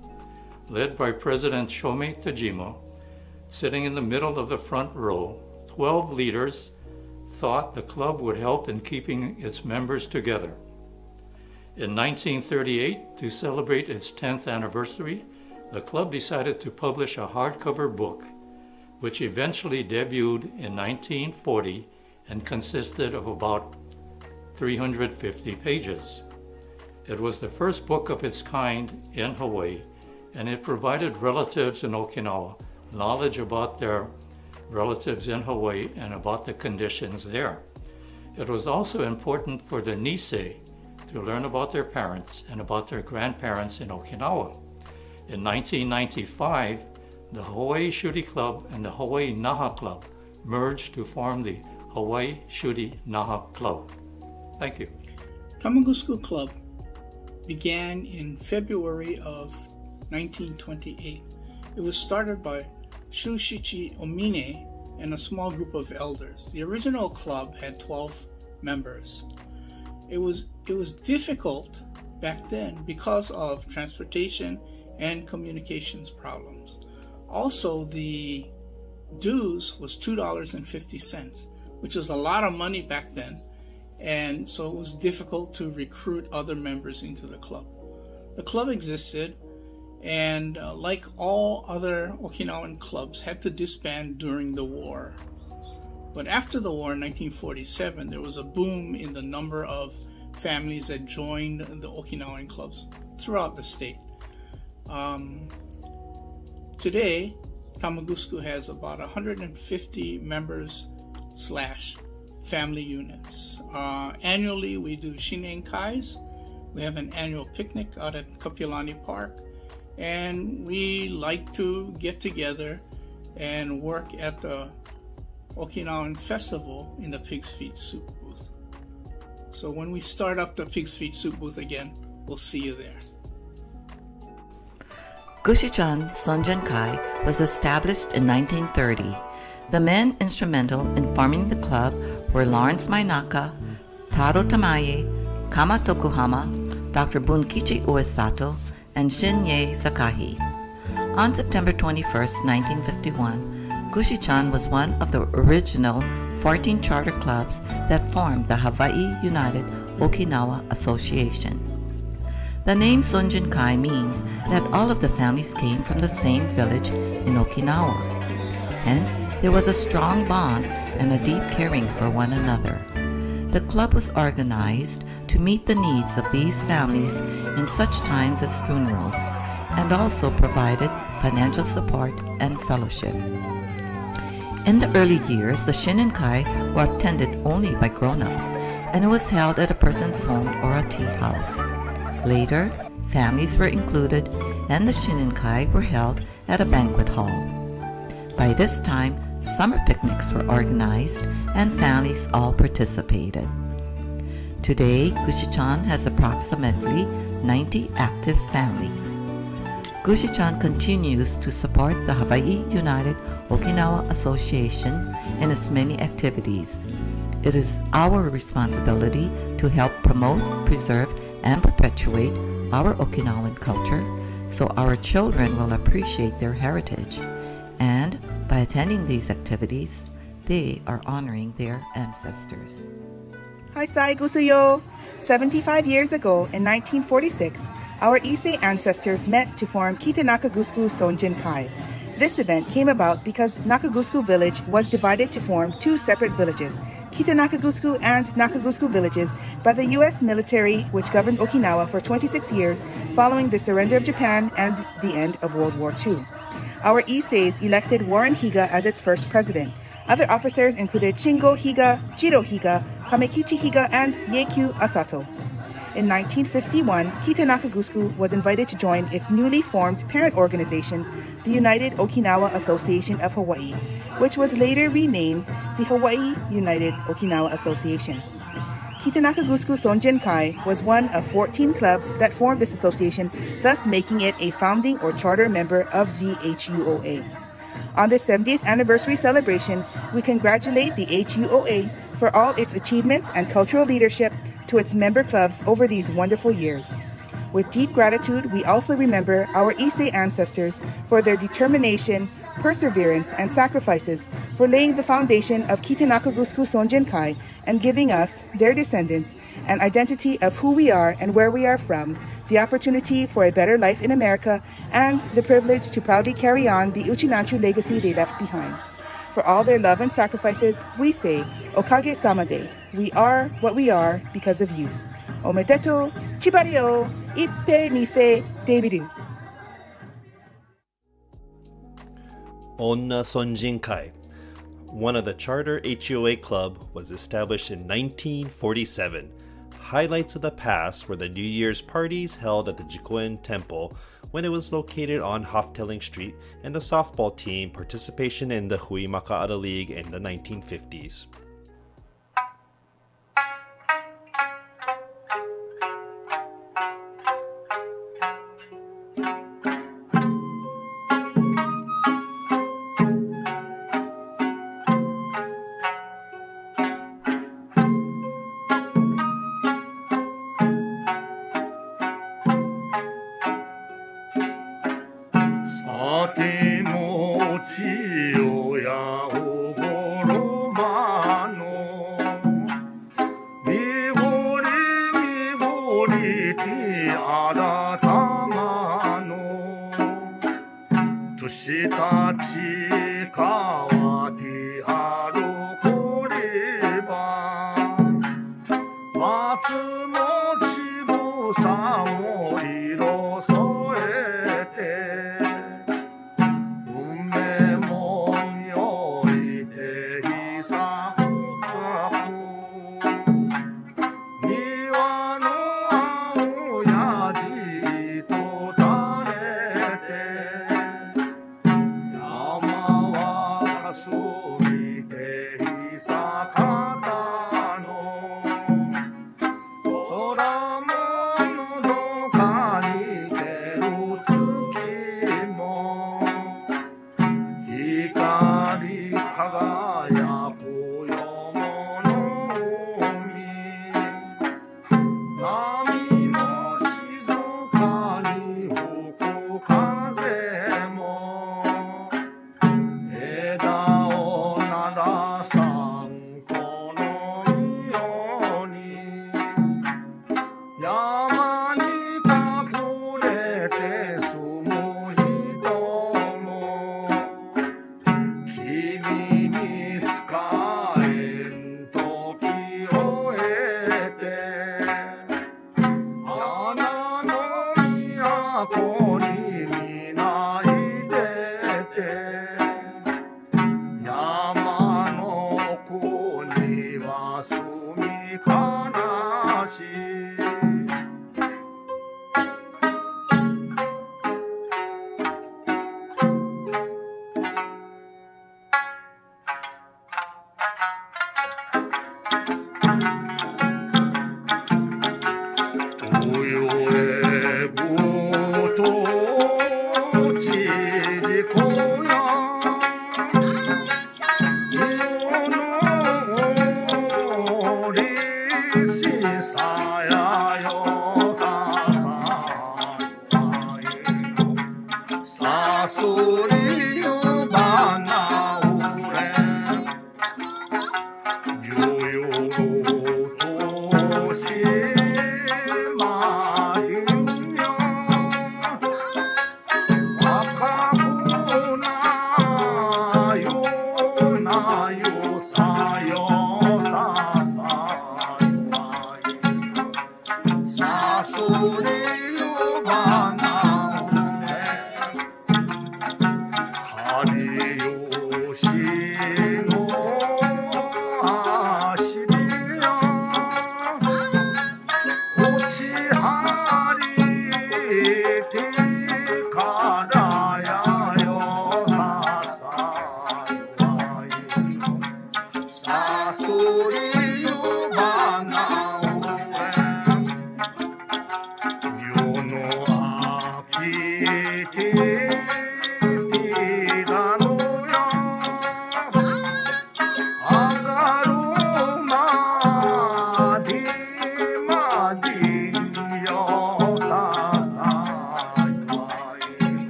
Speaker 23: Led by President Shomei Tajima, sitting in the middle of the front row, 12 leaders thought the club would help in keeping its members together. In 1938, to celebrate its 10th anniversary, the club decided to publish a hardcover book, which eventually debuted in 1940 and consisted of about 350 pages. It was the first book of its kind in Hawaii, and it provided relatives in Okinawa knowledge about their relatives in Hawaii and about the conditions there. It was also important for the Nisei to learn about their parents and about their grandparents in Okinawa. In 1995, the Hawaii Shuri Club and the Hawaii Naha Club merged to form the Hawaii Shuri Naha Club. Thank you.
Speaker 24: Nakagusuku Club began in February of 1928. It was started by Shushichi Omine and a small group of elders. The original club had 12 members. It was difficult back then because of transportation and communications problems. Also, the dues was $2.50, which was a lot of money back then, and so it was difficult to recruit other members into the club. The club existed, and like all other Okinawan clubs, had to disband during the war. But after the war in 1947, there was a boom in the number of families that joined the Okinawan clubs throughout the state. Today, Nakagusuku has about 150 members / family units. Annually, we do Shinenkais. We have an annual picnic out at Kapilani Park, and we like to get together and work at the Okinawan Festival in the Pig's Feet Soup booth. So when we start up the Pig's Feet Soup booth again, we'll see you there.
Speaker 2: Gushichen Sonjenkai was established in 1930. The men instrumental in forming the club were Lawrence Mainaka, Taro Tamaye, Kama Tokuhama, Dr. Bunkichi Uesato, and Shinye Sakahi. On September 21, 1951, Gushichen was one of the original 14 charter clubs that formed the Hawaii United Okinawa Association. The name Sonjenkai means that all of the families came from the same village in Okinawa. Hence, there was a strong bond and a deep caring for one another. The club was organized to meet the needs of these families in such times as funerals, and also provided financial support and fellowship. In the early years, the Shinenkai were attended only by grown-ups, and it was held at a person's home or a tea house. Later, families were included, and the Shinenkai were held at a banquet hall. By this time, summer picnics were organized, and families all participated. Today, Gushichen has approximately 90 active families. Gushichen continues to support the Hawaii United Okinawa Association in its many activities. It is our responsibility to help promote, preserve, and perpetuate our Okinawan culture so our children will appreciate their heritage. And by attending these activities, they are honoring their ancestors.
Speaker 3: Haisai Gusuyo! 75 years ago, in 1946, our Issei ancestors met to form Kita Nakagusuku Sonjenkai. This event came about because Nakagusuku village was divided to form two separate villages, Kita Nakagusuku and Nakagusuku villages, by the U.S. military, which governed Okinawa for 26 years following the surrender of Japan and the end of World War II. Our Isseis elected Warren Higa as its first president. Other officers included Shingo Higa, Jiro Higa, Kamekichi Higa, and Ryukyu Ozato. In 1951, Kita Nakagusuku was invited to join its newly formed parent organization, the United Okinawa Association of Hawaii, which was later renamed the Hawaii United Okinawa Association. Kita Nakagusuku Sonjenkai was one of 14 clubs that formed this association, thus making it a founding or charter member of the HUOA. On this 70th anniversary celebration, we congratulate the HUOA for all its achievements and cultural leadership to its member clubs over these wonderful years. With deep gratitude, we also remember our Issei ancestors for their determination, perseverance, and sacrifices for laying the foundation of Kita Nakagusuku Sonjenkai and giving us, their descendants, an identity of who we are and where we are from, the opportunity for a better life in America, and the privilege to proudly carry on the Uchinanchu legacy they left behind. For all their love and sacrifices, we say, Okage Samade, we are what we are because of you. Omedeto, Chibario, Ippee Nifee Deebiru.
Speaker 1: Onna Sonjenkai. One of the charter HUOA club was established in 1947. Highlights of the past were the New Year's parties held at the Jikoen Temple when it was located on Hoftelling Street, and the softball team participation in the Hui Makaara League in the 1950s.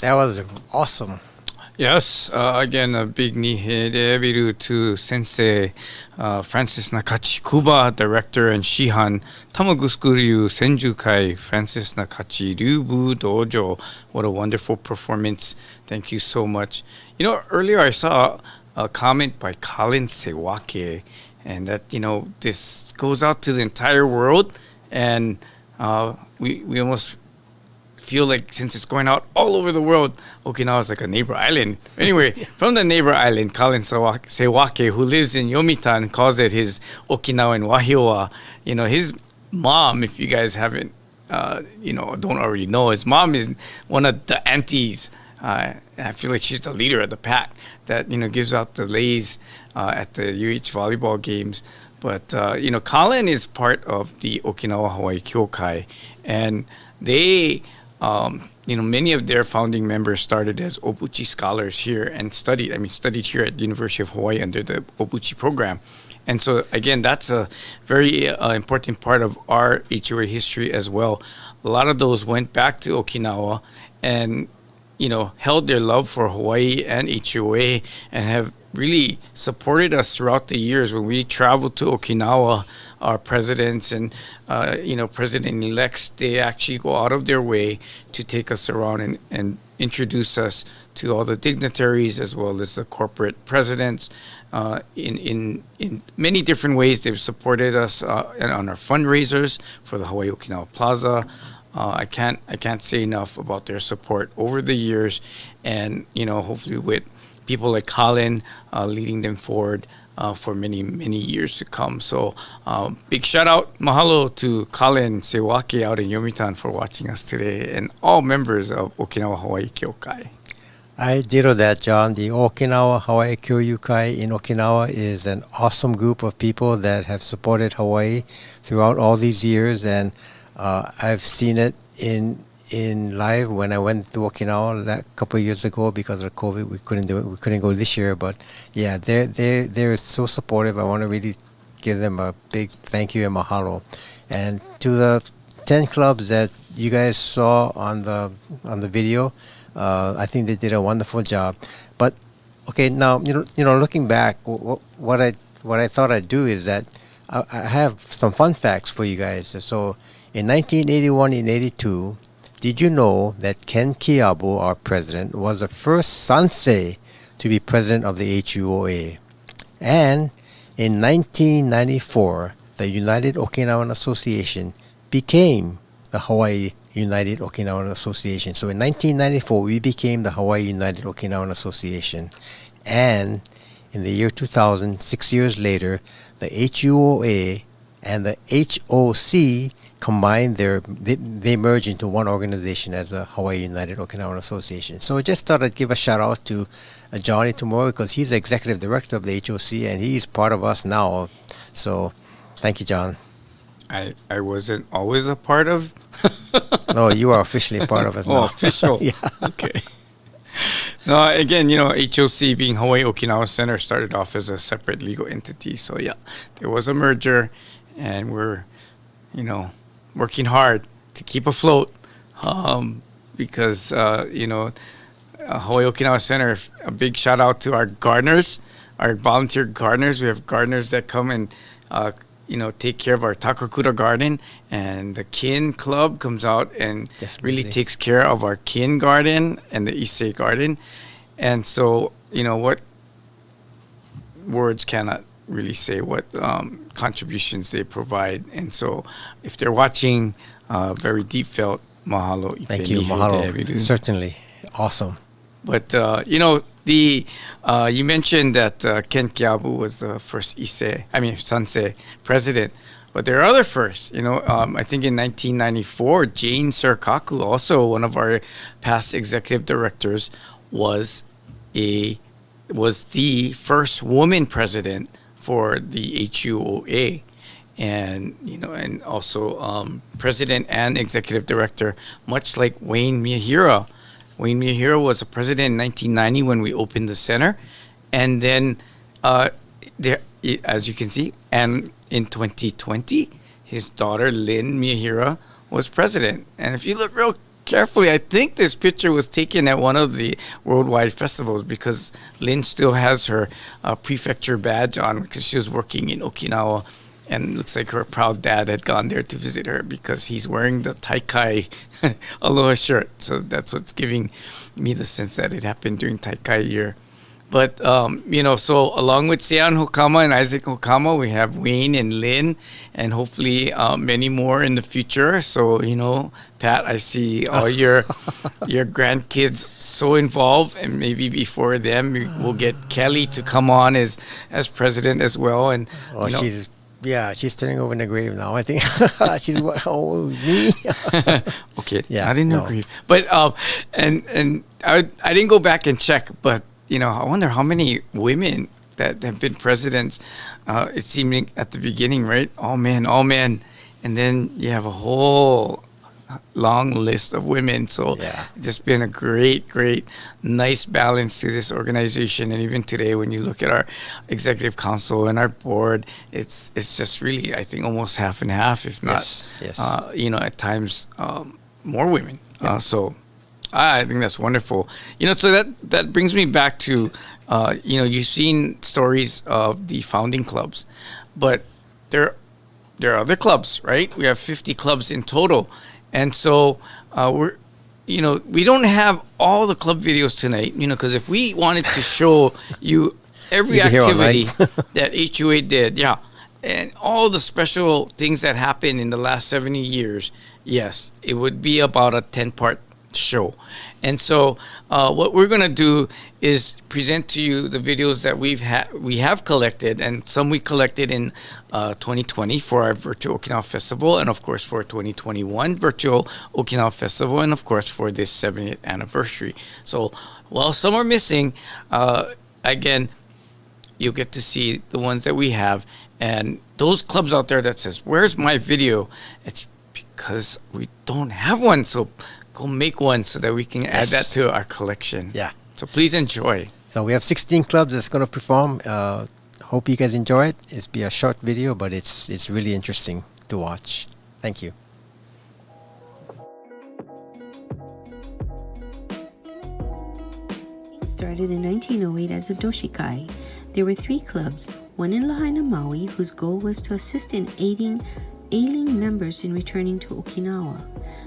Speaker 8: That was awesome.
Speaker 7: Yes, again, a big Nifee Deebiru to Sensei Francis Nakachi Kuba, director, and Shihan Tamagusuku Senjukai Francis Nakachi Ryubu Dojo. What a wonderful performance. Thank you so much. You know, earlier I saw a comment by Colin Sewake, and that, you know, this goes out to the entire world, and we almost feel like since it's going out all over the world, Okinawa is like a neighbor island. Anyway, from the neighbor island, Colin Sewake, who lives in Yomitan, calls it his Okinawan HUOA. You know, his mom, if you guys haven't, you know, don't already know, his mom is one of the aunties. I feel like she's the leader of the pack that, you know, gives out the leis at the UH volleyball games. But, you know, Colin is part of the Okinawa Hawaii Koyokai, and they... you know, many of their founding members started as Obuchi scholars here and studied here at the University of Hawaii under the Obuchi program. And so, again, that's a very important part of our HUA history as well. A lot of those went back to Okinawa and, you know, held their love for Hawaii and HUA and have really supported us throughout the years. When we traveled to Okinawa, our presidents and, you know, president-elects, they actually go out of their way to take us around and introduce us to all the dignitaries as well as the corporate presidents. In many different ways, they've supported us on our fundraisers for the Hawaii Okinawa Plaza. I can't say enough about their support over the years, and hopefully with people like Colin leading them forward for many years to come. So big shout out, mahalo to Colin Sewake out in Yomitan for watching us today, and all members of Okinawa Hawaii Koyokai.
Speaker 8: I ditto that, John. The Okinawa Hawaii Koyokai in Okinawa is an awesome group of people that have supported Hawaii throughout all these years, and I've seen it in live when I went to Okinawa a couple of years ago. Because of COVID, we couldn't do it. We couldn't go this year, but yeah, they're so supportive. I want to really give them a big thank you and mahalo. And to the 10 clubs that you guys saw on the video, I think they did a wonderful job. But okay, now looking back, what I thought I'd do is that I have some fun facts for you guys. So in 1981 and 82, did you know that Ken Kiabu, our president, was the first Sansei to be president of the HUOA? And in 1994, the United Okinawan Association became the Hawaii United Okinawan Association. So in 1994, we became the Hawaii United Okinawan Association. And in the year 2000, 6 years later, the HUOA and the HOC combined they merged into one organization as the Hawaii United Okinawan Association. So I just thought I'd give a shout out to Johnny tomorrow, because he's the executive director of the HOC and he's part of us now. So thank you, John.
Speaker 7: I wasn't always a part of.
Speaker 8: No, you are officially a part of it now.
Speaker 7: Oh, official.
Speaker 8: Yeah.
Speaker 7: Okay. No, again, HOC being Hawaii Okinawa Center started off as a separate legal entity. So yeah, there was a merger, and we're, working hard to keep afloat, because Hawaii Okinawa Center. A big shout out to our gardeners, our volunteer gardeners. We have gardeners that come and take care of our Takakura garden, and the kin club comes out and really takes care of our kin garden and the Issei garden. And so what words cannot really say what contributions they provide. And so if they're watching, very deep felt mahalo.
Speaker 8: Thank you, mahalo. Certainly. Awesome.
Speaker 7: But you mentioned that Ken Kiabu was the first Sansei president, but there are other firsts. I think in 1994, Jane Serkaku, also one of our past executive directors, was the first woman president for the HUOA, and and also president and executive director, much like Wayne Miyashiro. Wayne Miyashiro was a president in 1990 when we opened the center, and then as you can see, and in 2020, his daughter Lynn Miyashiro was president. And if you look real carefully, I think this picture was taken at one of the worldwide festivals, because Lynn still has her prefecture badge on because she was working in Okinawa. And it looks like her proud dad had gone there to visit her, because he's wearing the Taikai Aloha shirt. So that's what's giving me the sense that it happened during Taikai year. But, so along with Seian Hokama and Isaac Hokama, we have Wayne and Lynn, and hopefully many more in the future. So, Pat, I see all your grandkids so involved, and maybe before them, we'll get Kelly to come on as president as well. And
Speaker 8: she's turning over in the grave now. I think she's me.
Speaker 7: Okay,
Speaker 8: yeah,
Speaker 7: not in the grave, but and I didn't go back and check, but I wonder how many women that have been presidents. It seemed at the beginning, right? All men, and then you have a whole long list of women. So just been a great, nice balance to this organization. And even today, when you look at our executive council and our board, it's just really, I think, almost half and half, if not, at times more women. So I think that's wonderful. So that brings me back to, you've seen stories of the founding clubs, but there are other clubs, right? We have 50 clubs in total. And so we don't have all the club videos tonight, because if we wanted to show you every activity that HUA did, and all the special things that happened in the last 70 years, Yes, it would be about a 10-part show. And so what we're going to do is present to you the videos that we have collected, and some we collected in 2020 for our Virtual Okinawa Festival, and of course for 2021 Virtual Okinawa Festival, and of course for this 70th anniversary. So while some are missing, again, you'll get to see the ones that we have. And those clubs out there that says, "Where's my video?" It's because we don't have one. So go make one so that we can add that to our collection.
Speaker 8: Yeah.
Speaker 7: So please enjoy.
Speaker 8: So we have 16 clubs that's going to perform. Hope you guys enjoy it. It's be a short video, but it's really interesting to watch. Thank you.
Speaker 4: It started in 1908 as a doshikai. There were 3 clubs, one in Lahaina, Maui, whose goal was to assist in aiding ailing members in returning to Okinawa.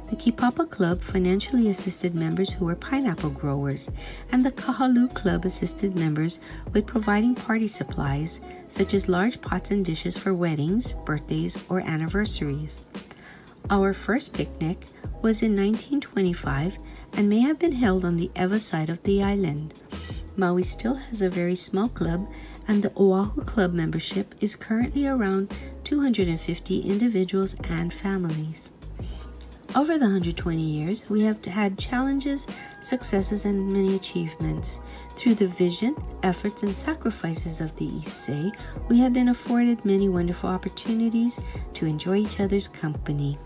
Speaker 4: The Kipapa Club financially assisted members who were pineapple growers, and the Kahalu Club assisted members with providing party supplies, such as large pots and dishes for weddings, birthdays, or anniversaries. Our first picnic was in 1925 and may have been held on the Ewa side of the island. Maui still has a very small club, and the Oahu Club membership is currently around 250 individuals and families. Over the 120 years, we have had challenges, successes, and many achievements. Through the vision, efforts, and sacrifices of the Issei, we have been afforded many wonderful opportunities to enjoy each other's company.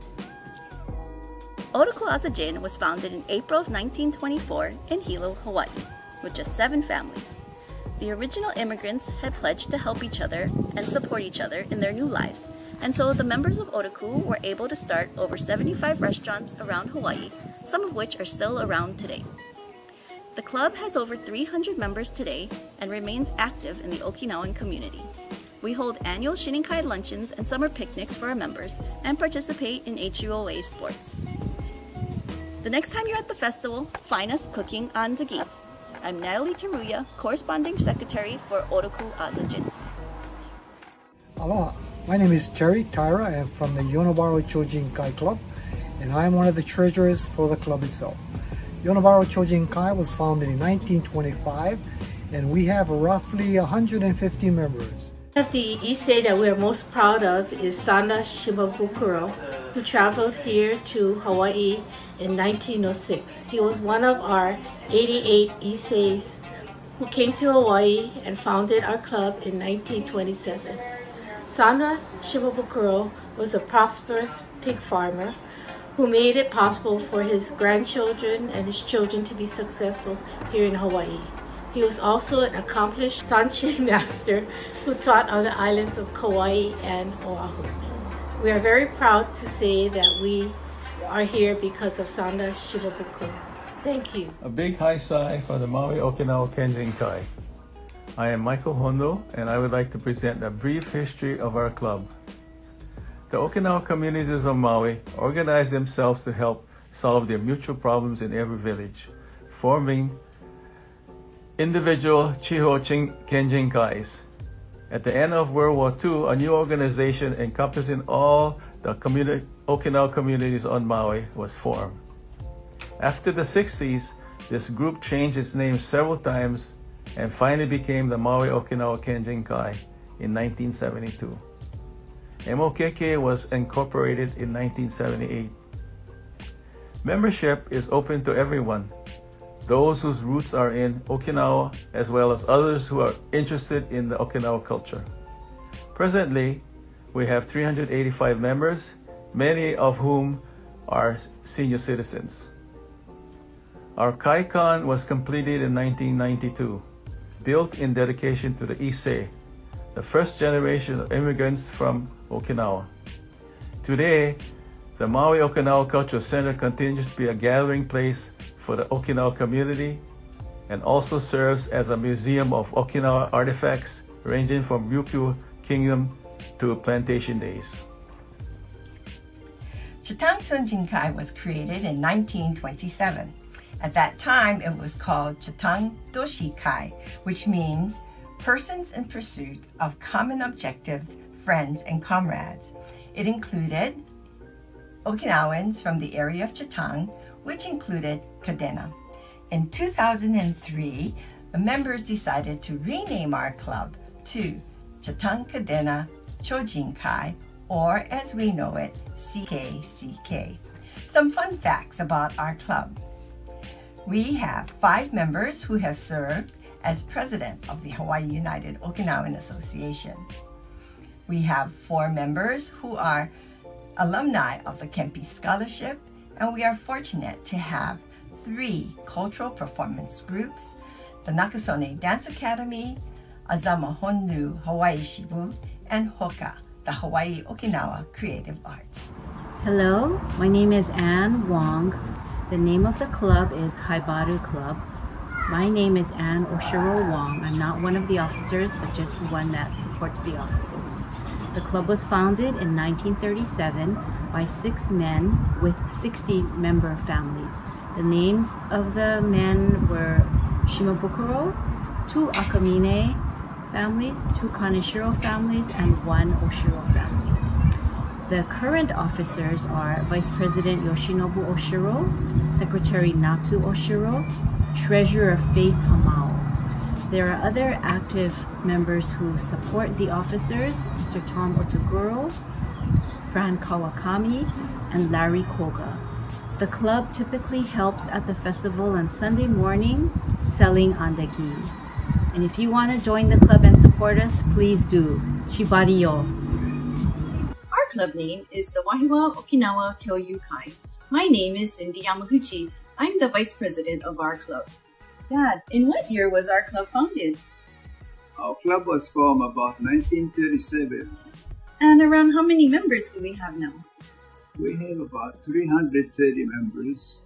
Speaker 5: Ozato Club was founded in April of 1924 in Hilo, Hawaii, with just 7 families. The original immigrants had pledged to help each other and support each other in their new lives, and so the members of Ozato were able to start over 75 restaurants around Hawaii, some of which are still around today. The club has over 300 members today and remains active in the Okinawan community. We hold annual Shininkai luncheons and summer picnics for our members and participate in HUOA sports. The next time you're at the festival, find us cooking on the gi. I'm Natalie Teruya, Corresponding Secretary for Ozato Club.
Speaker 6: Aloha, my name is Terry Tyra. I am from the Yonobaro Chojinkai Club, and I am one of the treasurers for the club itself. Yonobaro Chojinkai was founded in 1925, and we have roughly 150 members.
Speaker 21: The Issei that we're most proud of is Sana Shimabukuro, who traveled here to Hawaii in 1906. He was one of our 88 Isseis who came to Hawaii and founded our club in 1927. Sana Shimabukuro was a prosperous pig farmer who made it possible for his grandchildren and his children to be successful here in Hawaii. He was also an accomplished sanshin master who taught on the islands of Kauai and Oahu. We are very proud to say that we are here because of Sana Shimabukuro. Thank you.
Speaker 10: A big high sigh for the Maui Okinawa Kenjinkai. I am Michael Hondo, and I would like to present a brief history of our club. The Okinawa communities of Maui organize themselves to help solve their mutual problems in every village, forming individual Chiho Kenjinkais. At the end of World War II, a new organization encompassing all the Okinawa communities on Maui was formed. After the 60s, this group changed its name several times and finally became the Maui Okinawa Kenjinkai in 1972. MOKK was incorporated in 1978. Membership is open to everyone, those whose roots are in Okinawa as well as others who are interested in the Okinawa culture. Presently, we have 385 members, many of whom are senior citizens. Our Kaikan was completed in 1992, built in dedication to the Issei, the first generation of immigrants from Okinawa. Today, the Maui Okinawa Cultural Center continues to be a gathering place for the Okinawa community and also serves as a museum of Okinawa artifacts ranging from Ryukyu Kingdom to plantation days.
Speaker 25: Chitan Sonjenkai was created in 1927. At that time, it was called Chitan Doshikai, which means persons in pursuit of common objectives, friends, and comrades. It included Okinawans from the area of Chatang, which included Kadena. In 2003, the members decided to rename our club to Chatang Kadena Chojinkai, or as we know it, CKCK. Some fun facts about our club. We have 5 members who have served as president of the Hawaii United Okinawan Association. We have 4 members who are alumni of the Kempe Scholarship, and we are fortunate to have 3 cultural performance groups, the Nakasone Dance Academy, Azama Hondo Hawaii Shibu, and HUOA, the Hawaii Okinawa Creative Arts.
Speaker 9: Hello, my name is Anne Wong. The name of the club is Haibaru Club. My name is Anne Oshiro Wong. I'm not one of the officers, but just one that supports the officers. The club was founded in 1937 by 6 men with 60 member families. The names of the men were Shimabukuro, 2 Akamine families, 2 Kanichiro families, and 1 Oshiro family. The current officers are Vice President Yoshinobu Oshiro, Secretary Natsu Oshiro, Treasurer Faith Hamao. There are other active members who support the officers, Mr. Tom Otoguro, Fran Kawakami, and Larry Koga. The club typically helps at the festival on Sunday morning selling andagi. And if you want to join the club and support us, please do. Shibari-yo.
Speaker 11: Our club name is the Wahiwa Okinawa Kyoyukai. My name is Cindy Yamaguchi. I'm the vice president of our club. Dad, in what year was our club founded?
Speaker 12: Our club was formed about 1937.
Speaker 11: And around how many members do we have now?
Speaker 12: We have about 330 members.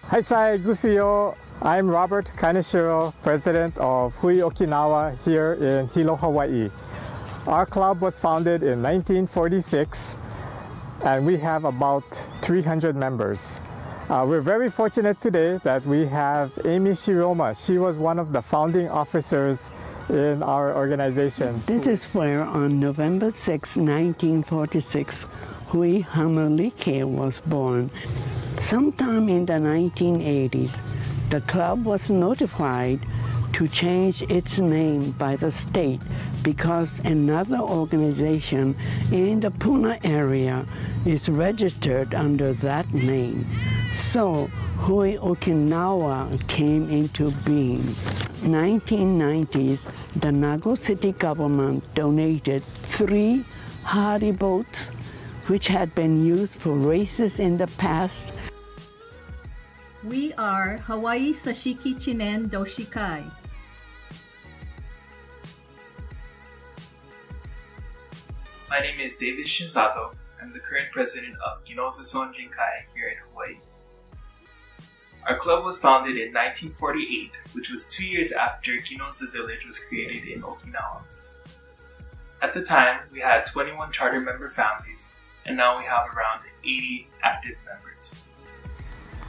Speaker 13: Hayakuduchi. I'm Robert Kanichiro, president of Hui Okinawa here in Hilo, Hawaii. Our club was founded in 1946 and we have about 300 members. We're very fortunate today that we have Amy Shiroma. She was one of the founding officers in our organization.
Speaker 14: This is where on November 6, 1946, Hui Hamulike was born. Sometime in the 1980s, the club was notified to change its name by the state because another organization in the Puna area is registered under that name. So Hui Okinawa came into being. 1990s, the Nago city government donated 3 hardy boats which had been used for races in the past.
Speaker 26: We are Hawaii Sashiki Chinen Doshikai.
Speaker 27: My name is David Shinsato. I'm the current president of Sonjenkai here in Hawaii. Our club was founded in 1948, which was 2 years after Ginoza village was created in Okinawa. At the time, we had 21 charter member families, and now we have around 80 active members.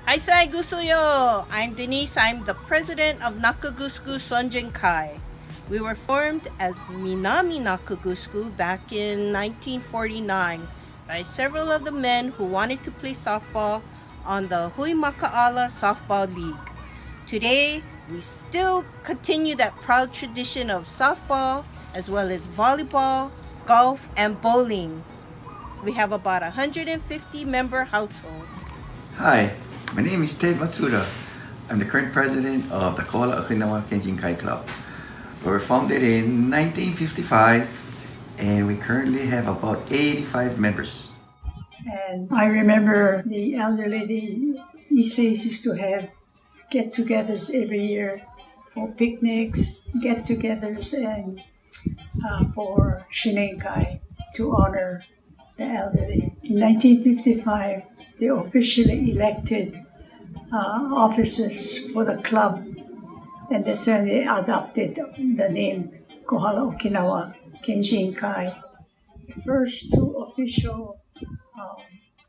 Speaker 28: Aisai Gusuyo! I'm Denise. I'm the president of Nakagusuku Sonjenkai. We were formed as Minami Nakagusuku back in 1949 by several of the men who wanted to play softball on the Hui Maka'ala Softball League. Today, we still continue that proud tradition of softball, as well as volleyball, golf, and bowling. We have about 150 member households.
Speaker 29: Hi, my name is Ted Matsuda. I'm the current president of the Koala Okinawa Kenjinkai Club. We were founded in 1955 and we currently have about 85 members.
Speaker 30: And I remember the elderly, the Issei's used to have get-togethers every year for picnics, get-togethers, and for Shinenkai to honor the elderly. In 1955, they officially elected officers for the club, and that's when they adopted the name Kohala Okinawa Kenjinkai. The first 2 official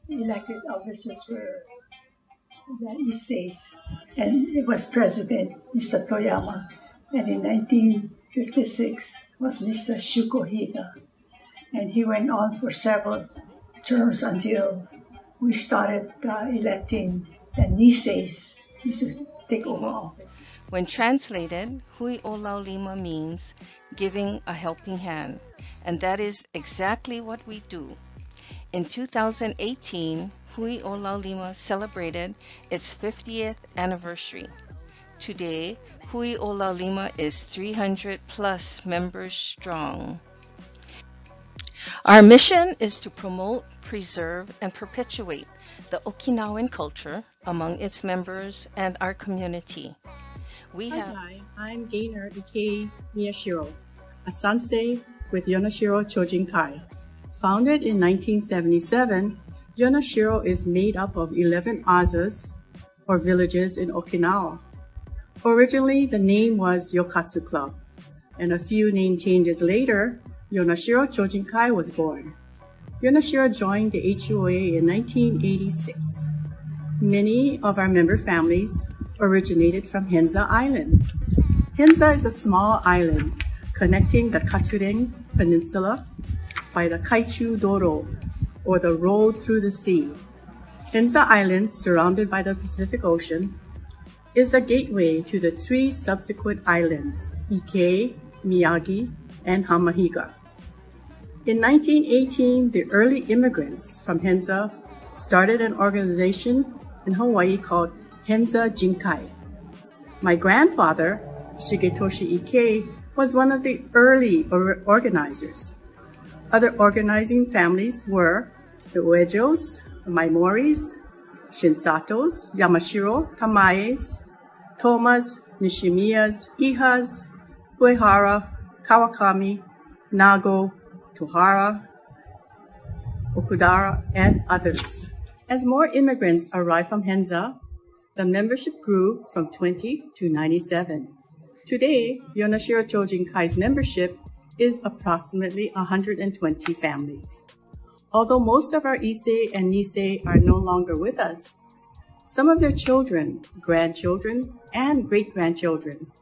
Speaker 30: elected officers were the Issei's, and it was President Mr. Toyama, and in 1956 was Mr. Shukohiga, and he went on for several terms until we started electing the Niseis to take over office.
Speaker 2: When translated, Hui o Laulima means giving a helping hand, and that is exactly what we do. In 2018, Hui o Laulima celebrated its 50th anniversary. Today, Hui o Laulima is 300 plus members strong. Our mission is to promote, preserve, and perpetuate the Okinawan culture among its members and our community.
Speaker 15: Hi, I'm Gainer Ippee Miyashiro, a sansei with Yonashiro Chojinkai. Founded in 1977, Yonashiro is made up of 11 azas, or villages in Okinawa. Originally, the name was Yokatsu Club, and a few name changes later, Yonashiro Chojinkai was born. Yonashiro joined the HUOA in 1986. Many of our member families originated from Henza Island. Henza is a small island connecting the Katsuren Peninsula by the Kaichu Doro, or the road through the sea. Henza Island, surrounded by the Pacific Ocean, is the gateway to the 3 subsequent islands, Ike, Miyagi, and Hamahiga. In 1918, the early immigrants from Henza started an organization in Hawaii called Henza Jinkai. My grandfather, Shigetoshi Ike, was one of the early organizers. Other organizing families were the Uejos, the Maimoris, Shinsatos, Yamashiro, Tamaes, Tomas, Nishimiyas, Ihas, Uehara, Kawakami, Nago, Tohara, Okudara, and others. As more immigrants arrived from Henza, the membership grew from 20 to 97. Today, Yonashiro Chojinkai's membership is approximately 120 families. Although most of our Issei and Nisei are no longer with us, some of their children, grandchildren, and great-grandchildren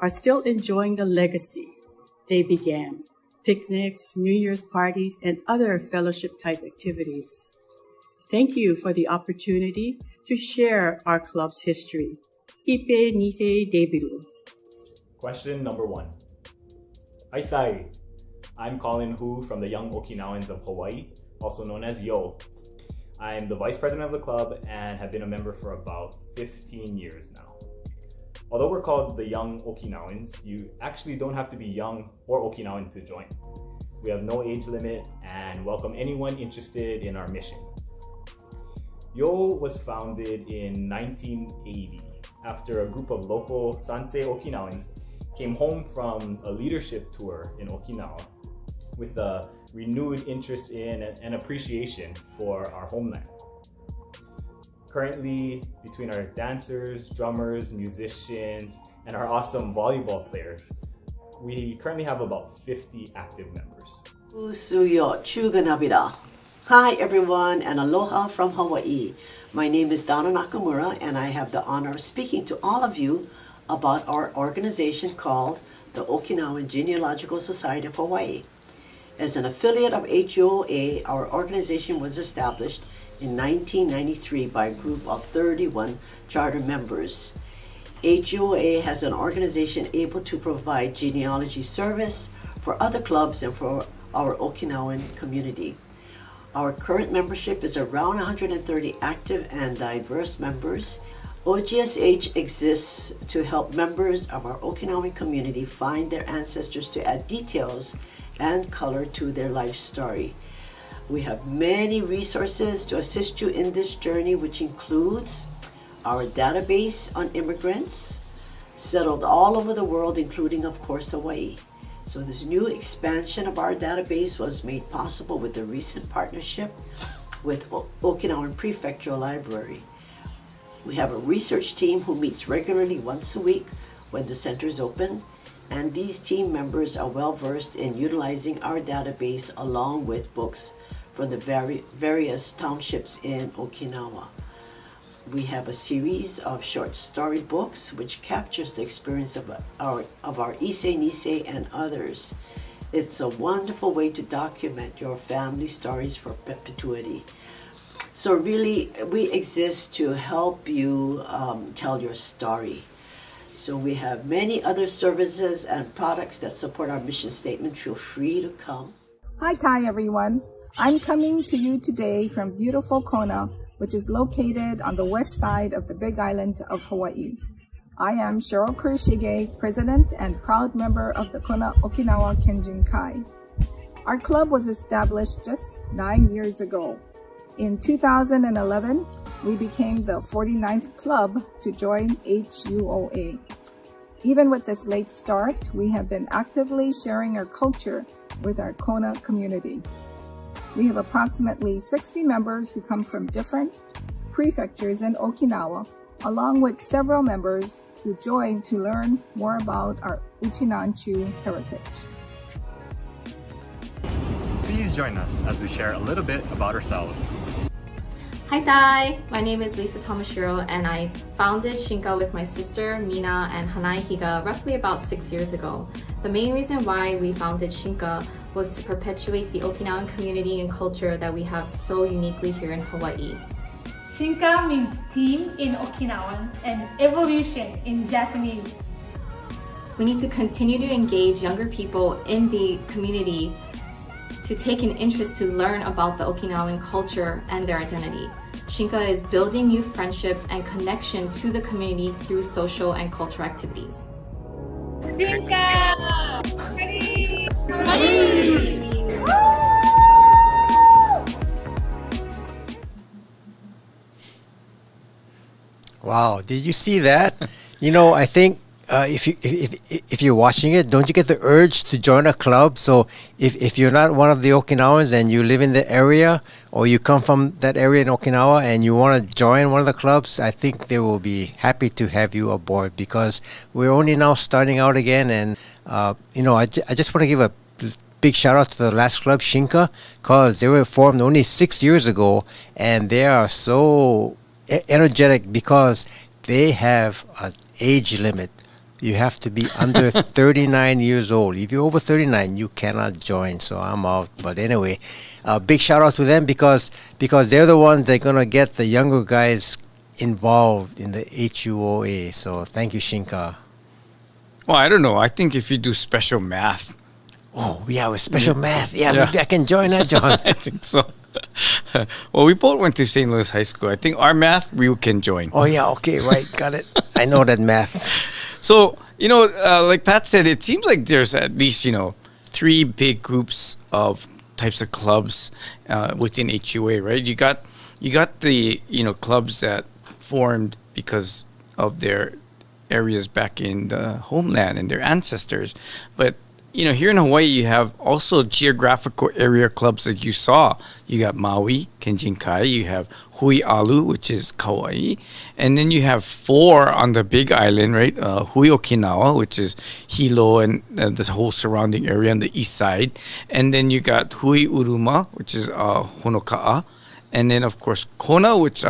Speaker 15: are still enjoying the legacy they began: picnics, New Year's parties, and other fellowship-type activities. Thank you for the opportunity to share our club's history. Ippee Nifee Deebiru.
Speaker 16: Question number 1. Aisai. I'm Colin Hu from the Young Okinawans of Hawaii, also known as YO. I'm the vice president of the club and have been a member for about 15 years now. Although we're called the Young Okinawans, you actually don't have to be young or Okinawan to join. We have no age limit and welcome anyone interested in our mission. YO was founded in 1980 after a group of local Sansei Okinawans came home from a leadership tour in Okinawa with a renewed interest in and appreciation for our homeland. Currently, between our dancers, drummers, musicians, and our awesome volleyball players, we currently have about 50 active members.
Speaker 17: Usuyo Chuganabira. Hi everyone, and aloha from Hawaii. My name is Donna Nakamura, and I have the honor of speaking to all of you about our organization called the Okinawan Genealogical Society of Hawaii. As an affiliate of HUOA, our organization was established in 1993 by a group of 31 charter members. HUOA has an organization able to provide genealogy service for other clubs and for our Okinawan community. Our current membership is around 130 active and diverse members. OGSH exists to help members of our Okinawan community find their ancestors to add details and color to their life story. We have many resources to assist you in this journey, which includes our database on immigrants settled all over the world, including, of course, Hawaii. So this new expansion of our database was made possible with the recent partnership with Okinawan Prefectural Library. We have a research team who meets regularly once a week when the center is open, and these team members are well versed in utilizing our database along with books from the various townships in Okinawa. We have a series of short story books which captures the experience of our Issei, Nisei, and others. It's a wonderful way to document your family stories for perpetuity. So really, we exist to help you tell your story. So we have many other services and products that support our mission statement. Feel free to come.
Speaker 1: Hi, everyone. I'm coming to you today from beautiful Kona, which is located on the west side of the Big Island of Hawaii. I am Shiro Kurishige, President and proud member of the Okinawa Kenjinkai. Our club was established just 9 years ago. In 2011, we became the 49th club to join HUOA. Even with this late start, we have been actively sharing our culture with our Kona community. We have approximately 60 members who come from different prefectures in Okinawa, along with several members who joined to learn more about our Uchinanchu heritage.
Speaker 3: Please join us as we share a little bit about ourselves.
Speaker 7: Hi Thai! My name is Lisa Tomashiro and I founded Shinka with my sister Mina and Hanai Higa roughly about 6 years ago. The main reason why we founded Shinka was to perpetuate the Okinawan community and culture that we have so uniquely here in Hawaii.
Speaker 8: Shinka means team in Okinawan and evolution in Japanese.
Speaker 7: We need to continue to engage younger people in the community to take an interest to learn about the Okinawan culture and their identity. Shinka is building new friendships and connection to the community through social and cultural activities.
Speaker 8: Shinka! Ready! Ready!
Speaker 18: Wow, did you see that? You know, I think if you're watching it, don't you get the urge to join a club? So if you're not one of the Okinawans and you live in the area or you come from that area in Okinawa and you want to join one of the clubs, I think they will be happy to have you aboard because we're only now starting out again. And, you know, I just want to give a big shout out to the last club, Shinka, because they were formed only 6 years ago and they are so energetic because they have an age limit. You have to be under 39 years old. If you're over 39, you cannot join. So I'm out. But anyway, big shout out to them because they're the ones that are going to get the younger guys involved in the HUOA. So thank you, Shinka.
Speaker 19: Well, I don't know. I think if you do special math.
Speaker 18: Oh, yeah, with special math. Yeah, maybe I can join that, John.
Speaker 19: I think so. Well, we both went to St. Louis High School. I think our math, we can join.
Speaker 18: Oh, yeah, okay, right. Got it. I know that math.
Speaker 19: So, you know, like Pat said, it seems like there's at least, you know, 3 big groups of types of clubs within HUA, right? You got the, you know, clubs that formed because of their areas back in the homeland and their ancestors. But, you know, here in Hawaii, you have also geographical area clubs like you saw. You got Maui, Kenjinkai, you have Hui Alu, which is Kauai, and then you have 4 on the Big Island, right? Hui Okinawa, which is Hilo and the whole surrounding area on the east side. And then you got Hui Uruma, which is Honoka'a. And then, of course, Kona, which,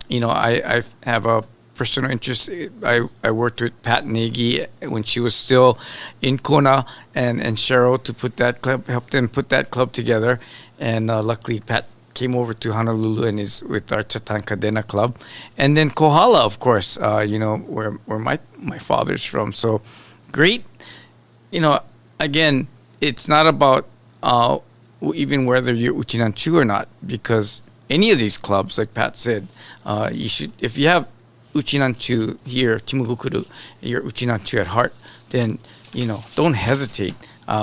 Speaker 19: you know, I have a personal interest. I worked with Pat Nagy when she was still in Kona and Cheryl to put that club, help them put that club together. And luckily, Pat came over to Honolulu and is with our Chatan Kadena club. And then Kohala, of course, you know, where my father's from. So great. You know, again, it's not about even whether you're Uchinanchu or not, because any of these clubs, like Pat said, you should, if you have Uchinanchu here, Chimabukuro, you're Uchinanchu at heart, then, you know, don't hesitate.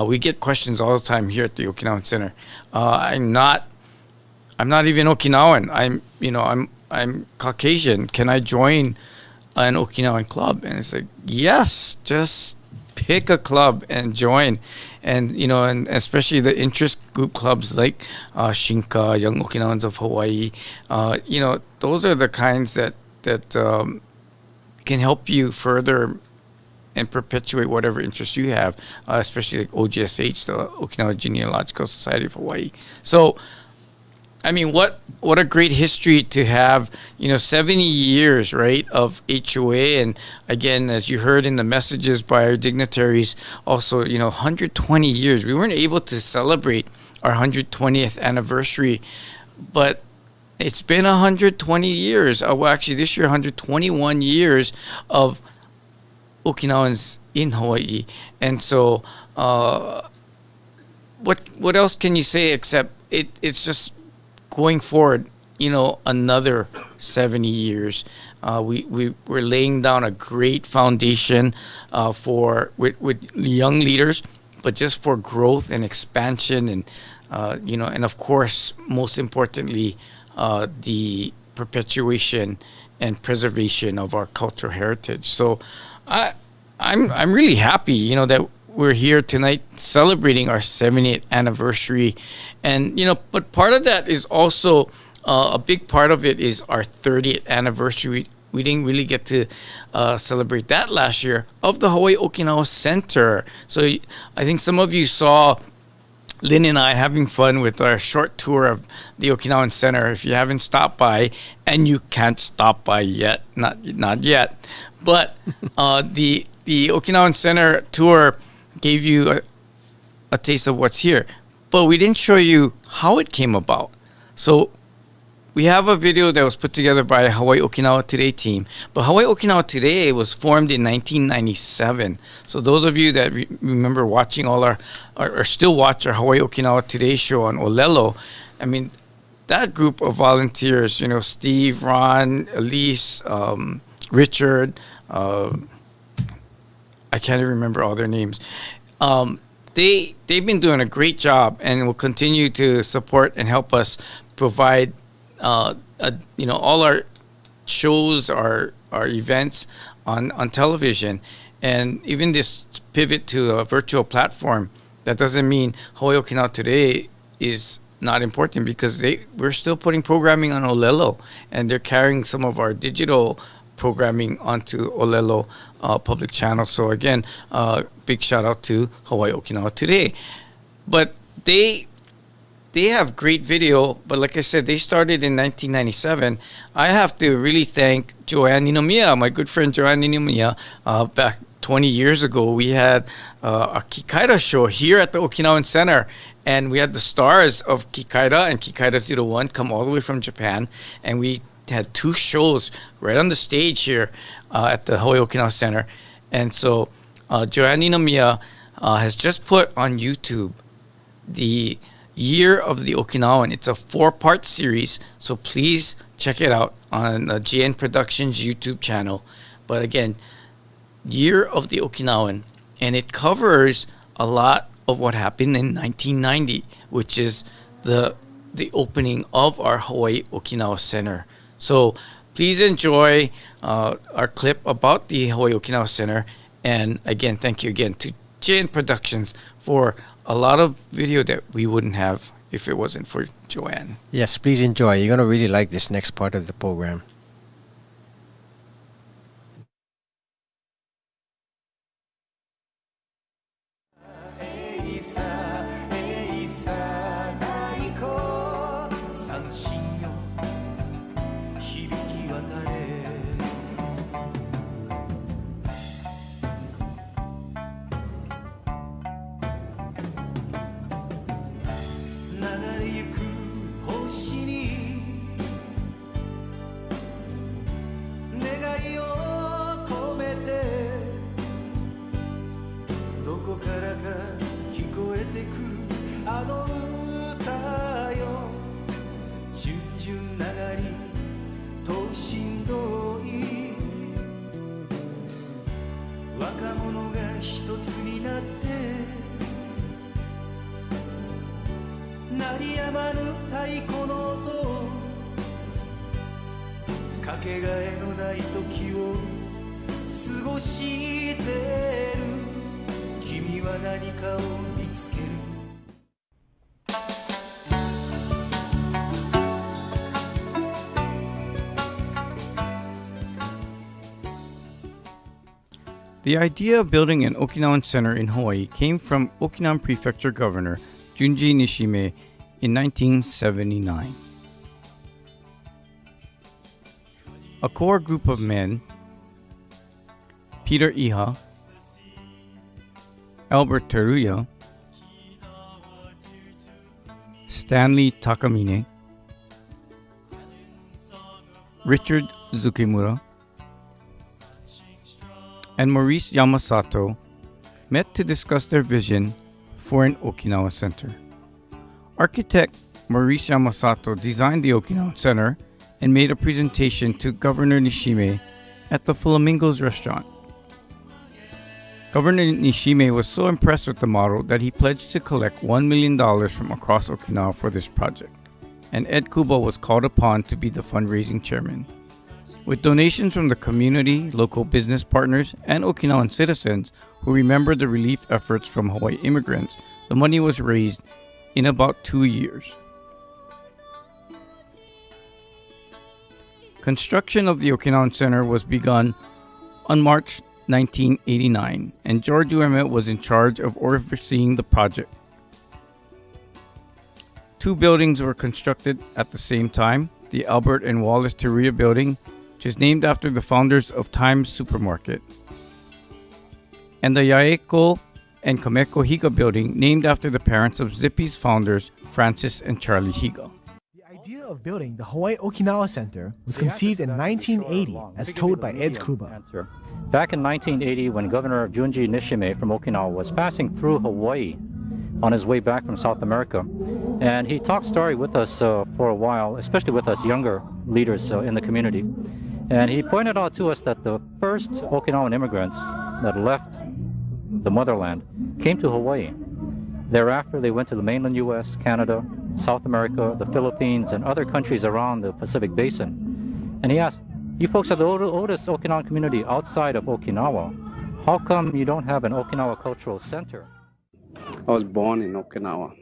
Speaker 19: We get questions all the time here at the Okinawan Center. I'm not even Okinawan. I'm Caucasian. Can I join an Okinawan club? And it's like, yes, just pick a club and join. And, you know, and especially the interest group clubs like Shinka, Young Okinawans of Hawaii, you know, those are the kinds that can help you further and perpetuate whatever interests you have, especially like OGSH, the Okinawa Genealogical Society of Hawaii. So I mean, what a great history to have, 70 years, right, of HUA. And again, as you heard in the messages by our dignitaries, also, 120 years. We weren't able to celebrate our 120th anniversary, but it's been 120 years. Well, actually, this year, 121 years of Okinawans in Hawaii. And so, what else can you say except it's just going forward, another 70 years. We're laying down a great foundation with young leaders, but just for growth and expansion, and and of course, most importantly, the perpetuation and preservation of our cultural heritage. So, I'm really happy, that we're here tonight celebrating our 70th anniversary, and but part of that is also a big part of it is our 30th anniversary. We didn't really get to celebrate that last year of the Hawaii Okinawa Center. So I think some of you saw Lynn and I having fun with our short tour of the Okinawan Center. If you haven't stopped by, and you can't stop by yet, not yet, but the Okinawan Center tour gave you a taste of what's here, but we didn't show you how it came about. So we have a video that was put together by Hawaii Okinawa Today team, but Hawaii Okinawa Today was formed in 1997. So those of you that remember watching all or still watch our Hawaii Okinawa Today show on Olelo, I mean, that group of volunteers, Steve, Ron, Elise, Richard, I can't even remember all their names. They've been doing a great job and will continue to support and help us provide, all our shows, our events on television, and even this pivot to a virtual platform. That doesn't mean Hawaii Okinawa Today is not important, because we're still putting programming on Olelo, and they're carrying some of our digital programming onto Olelo public channel. So again, big shout out to Hawaii Okinawa Today. But they have great video, but like I said, they started in 1997. I have to really thank Joanne Ninomiya, my good friend Joanne Ninomiya. Back 20 years ago, we had a Kikaida show here at the Okinawan Center, and we had the stars of Kikaida and Kikaida 01 come all the way from Japan, and we had two shows right on the stage here at the Hawaii Okinawa Center. And so Joanne Ninomiya has just put on YouTube the Year of the Okinawan. It's a 4-part series, so please check it out on GN Productions YouTube channel. But again, Year of the Okinawan, and it covers a lot of what happened in 1990, which is the opening of our Hawaii Okinawa Center. So please enjoy our clip about the Hawaii Okinawa Center. And again, thank you again to JN Productions for a lot of video that we wouldn't have if it wasn't for Joanne.
Speaker 18: Yes, please enjoy. You're going to really like this next part of the program.
Speaker 19: The idea of building an Okinawan Center in Hawaii came from Okinawan Prefecture Governor Junji Nishime in 1979. a core group of men, Peter Iha, Albert Teruya, Stanley Takamine, Richard Zukimura, and Maurice Yamasato met to discuss their vision for an Okinawa Center. Architect Maurice Yamasato designed the Okinawan Center and made a presentation to Governor Nishime at the Flamingos restaurant. Governor Nishime was so impressed with the model that he pledged to collect $1 million from across Okinawa for this project, and Ed Kubo was called upon to be the fundraising chairman. With donations from the community, local business partners, and Okinawan citizens who remembered the relief efforts from Hawaii immigrants, the money was raised in about 2 years. Construction of the Okinawan Center was begun on March 1989, and George Ueme was in charge of overseeing the project. 2 buildings were constructed at the same time, the Albert and Wallace Teruya building, which is named after the founders of Times Supermarket, and the Yaeko and Kameko Higa building, named after the parents of Zippy's founders, Francis and Charlie Higa.
Speaker 4: The idea of building the Hawaii Okinawa Center was conceived in 1980, as told by Ed Kubo.
Speaker 5: Back in 1980, when Governor Junji Nishime from Okinawa was passing through Hawaii on his way back from South America, and he talked story with us for a while, especially with us younger leaders in the community. And he pointed out to us that the first Okinawan immigrants that left the motherland came to Hawaii. Thereafter, they went to the mainland U.S., Canada, South America, the Philippines, and other countries around the Pacific Basin. And he asked, you folks are the oldest Okinawan community outside of Okinawa. How come you don't have an Okinawa Cultural Center?
Speaker 6: I was born in Okinawa,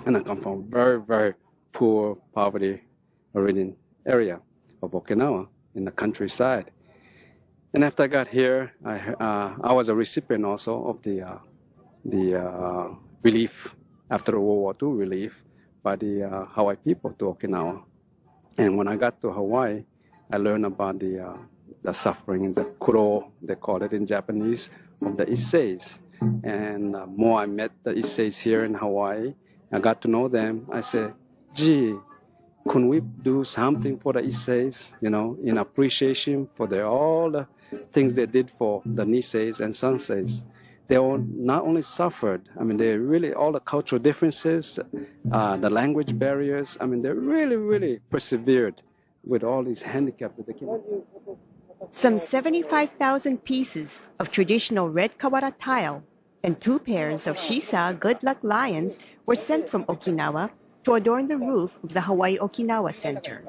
Speaker 6: and I come from a very, very poor, poverty-ridden area of Okinawa in the countryside. And after I got here, I was a recipient also of the relief, after World War II relief, by the Hawaii people to Okinawa. And when I got to Hawaii, I learned about the suffering, the kuro, they call it in Japanese, of the Isseis. And more I met the Isseis here in Hawaii, I got to know them. I said, gee, couldn't we do something for the Isseis, you know, in appreciation for all the things they did for the Niseis and Sanseis. They all not only suffered, I mean, they really, all the cultural differences, the language barriers, I mean, they really, really persevered with all these handicaps that they came.
Speaker 10: Some 75,000 pieces of traditional red kawara tile and 2 pairs of Shisa good luck lions were sent from Okinawa to adorn the roof of the Hawaii Okinawa Center.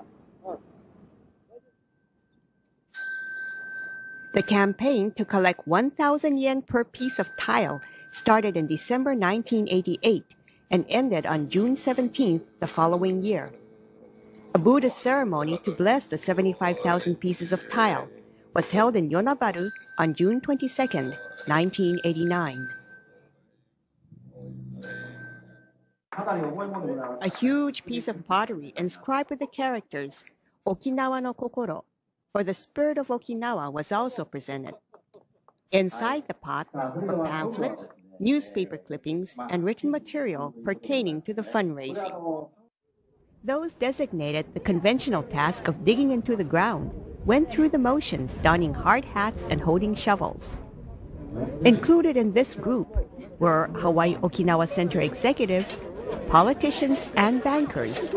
Speaker 10: The campaign to collect 1,000 yen per piece of tile started in December 1988 and ended on June 17th the following year. A Buddhist ceremony to bless the 75,000 pieces of tile was held in Yonabaru on June 22nd, 1989. A huge piece of pottery inscribed with the characters Okinawa no Kokoro, or the spirit of Okinawa, was also presented. Inside the pot were pamphlets, newspaper clippings, and written material pertaining to the fundraising. Those designated the conventional task of digging into the ground went through the motions, donning hard hats and holding shovels. Included in this group were Hawaii Okinawa Center executives, politicians, and bankers,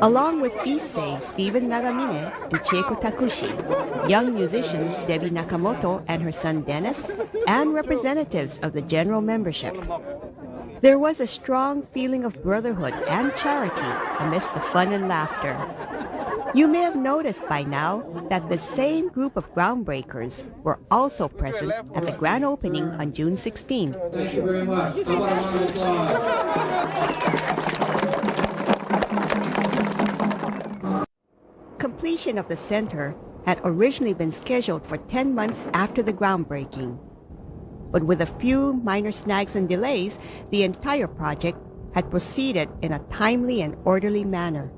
Speaker 10: along with Issei Stephen Nagamine and Chieko Takushi, young musicians Debbie Nakamoto and her son Dennis, and representatives of the general membership. There was a strong feeling of brotherhood and charity amidst the fun and laughter. You may have noticed by now that the same group of groundbreakers were also present at the grand opening on June 16.
Speaker 6: Thank you very much.
Speaker 10: Completion of the center had originally been scheduled for 10 months after the groundbreaking. But with a few minor snags and delays, the entire project had proceeded in a timely and orderly manner.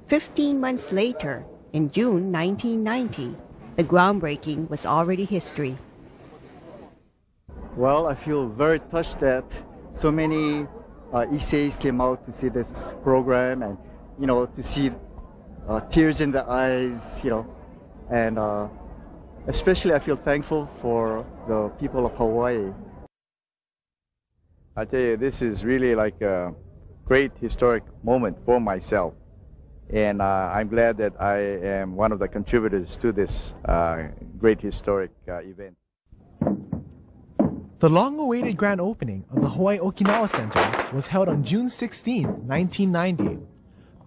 Speaker 10: 15 months later, In June 1990, the groundbreaking was already history.
Speaker 9: Well, I feel very touched that so many essays came out to see this program, and to see tears in the eyes, and especially I feel thankful for the people of Hawaii.
Speaker 11: I tell you, this is really like a great historic moment for myself, and I'm glad that I am one of the contributors to this great historic event.
Speaker 4: The long-awaited grand opening of the Hawaii Okinawa Center was held on June 16, 1990.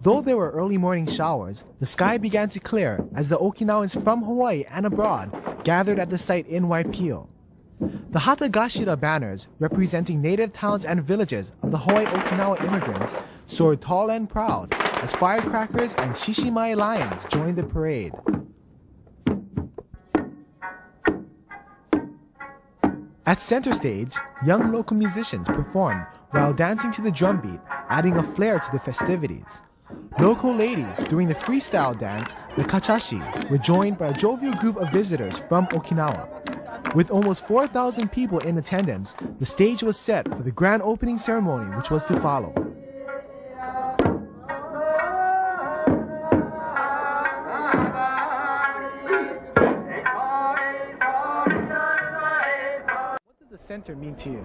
Speaker 4: Though there were early morning showers, the sky began to clear as the Okinawans from Hawaii and abroad gathered at the site in Waipio. The Hatagashira banners, representing native towns and villages of the Hawaii Okinawa immigrants, soared tall and proud as firecrackers and Shishimai lions joined the parade. At center stage, young local musicians performed while dancing to the drum beat, adding a flair to the festivities. Local ladies during the freestyle dance, the kachashi, were joined by a jovial group of visitors from Okinawa. With almost 4,000 people in attendance, the stage was set for the grand opening ceremony which was to follow. The center mean to you?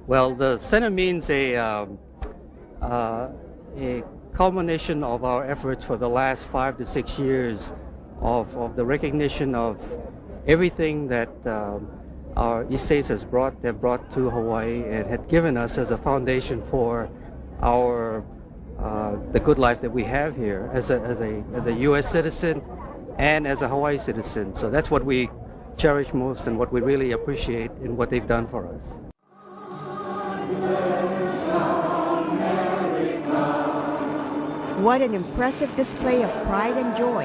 Speaker 12: Well, the center means a culmination of our efforts for the last 5 to 6 years of the recognition of everything that our Issei's have brought to Hawaii and had given us as a foundation for our the good life that we have here as a U.S. citizen and as a Hawaii citizen. So that's what we cherish most and what we really appreciate in what they've done for us.
Speaker 10: What an impressive display of pride and joy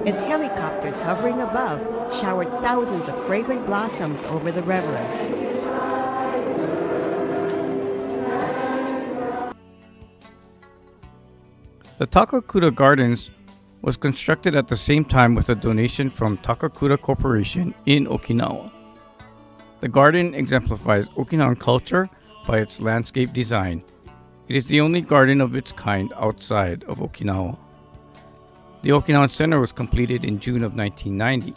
Speaker 10: as helicopters hovering above showered thousands of fragrant blossoms over the revelers.
Speaker 19: The Takakura Gardens was constructed at the same time with a donation from Takakura Corporation in Okinawa. The garden exemplifies Okinawan culture by its landscape design. It is the only garden of its kind outside of Okinawa. The Okinawan Center was completed in June of 1990.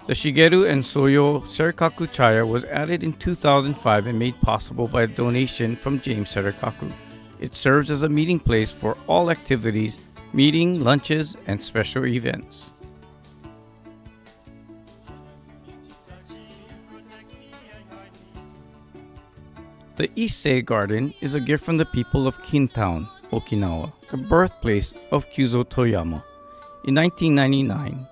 Speaker 19: The Shigeru and Soyo Serikaku Chaya was added in 2005 and made possible by a donation from James Serikaku. It serves as a meeting place for all activities, meeting, lunches, and special events. The Issei Garden is a gift from the people of Kintown, Okinawa, the birthplace of Kyuzo Toyama, in 1999.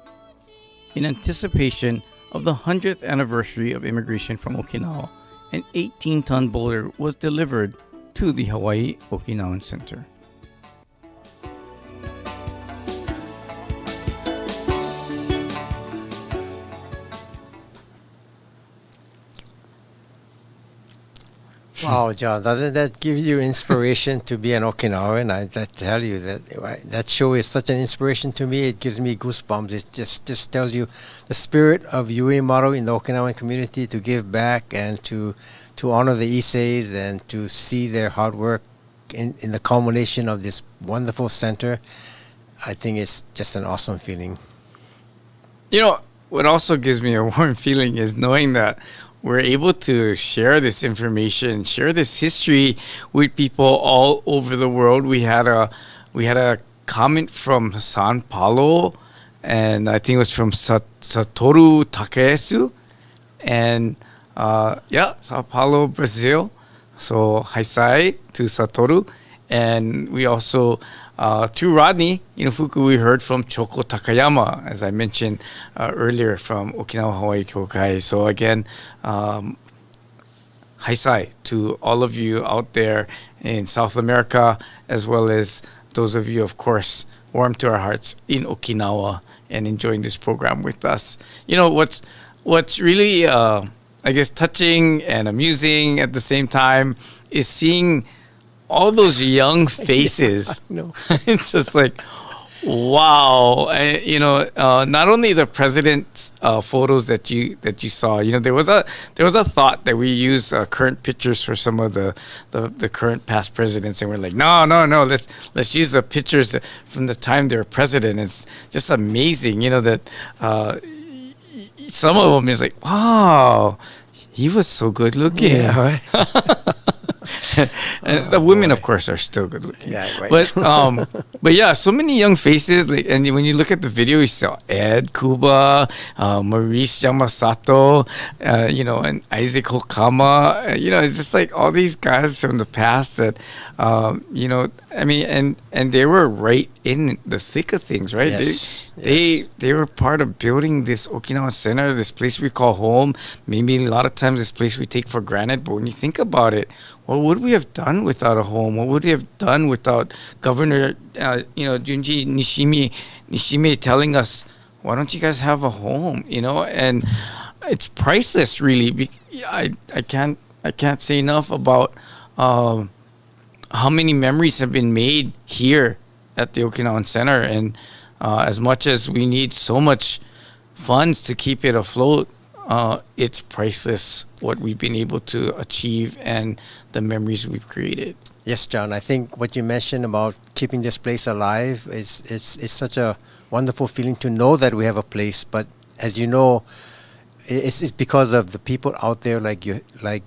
Speaker 19: In anticipation of the 100th anniversary of immigration from Okinawa, an 18-ton boulder was delivered to the Hawaii Okinawan Center.
Speaker 18: Wow, John, doesn't that give you inspiration to be an Okinawan? I tell you that show is such an inspiration to me. It gives me goosebumps. It just tells you the spirit of Uemaro in the Okinawan community to give back and to honor the Issei's and to see their hard work in the culmination of this wonderful center. I think it's just an awesome feeling.
Speaker 19: You know, what also gives me a warm feeling is knowing that we're able to share this information, share this history with people all over the world. We had a comment from San Paulo, and I think it was from Satoru Takesu, and Sao Paulo, Brazil. So haisai to Satoru, and we also through Rodney Fuku, we heard from Choko Takayama, as I mentioned earlier, from Okinawa Hawaii Koyokai. So again, haisai to all of you out there in South America, as well as those of you, of course, warm to our hearts in Okinawa and enjoying this program with us. You know, what's really, I guess, touching and amusing at the same time is seeing all those young faces.
Speaker 18: No.
Speaker 19: It's just like, wow. Not only the president's photos that you saw. There was a thought that we use current pictures for some of the current past presidents, and we're like, no, let's use the pictures from the time they were president. It's just amazing, that some of them is like, wow, he was so good looking.
Speaker 18: Yeah, right.
Speaker 19: And the women, of course, are still good looking.
Speaker 18: Yeah, right.
Speaker 19: But yeah, so many young faces. And when you look at the video, you saw Ed Kuba, Maurice Yamasato, and Isaac Hokama. It's just like all these guys from the past that, and they were right in the thick of things, right?
Speaker 18: Yes.
Speaker 19: They were part of building this Okinawan Center, this place we call home. Maybe a lot of times this place we take for granted, but when you think about it, what would we have done without a home? What would we have done without Governor, Junji Nishime telling us, why don't you guys have a home? And it's priceless, really. I can't say enough about how many memories have been made here at the Okinawan Center. And as much as we need so much funds to keep it afloat, it's priceless what we've been able to achieve and the memories we've created.
Speaker 18: Yes, John. I think what you mentioned about keeping this place alive it's such a wonderful feeling to know that we have a place. But as you know, it's because of the people out there like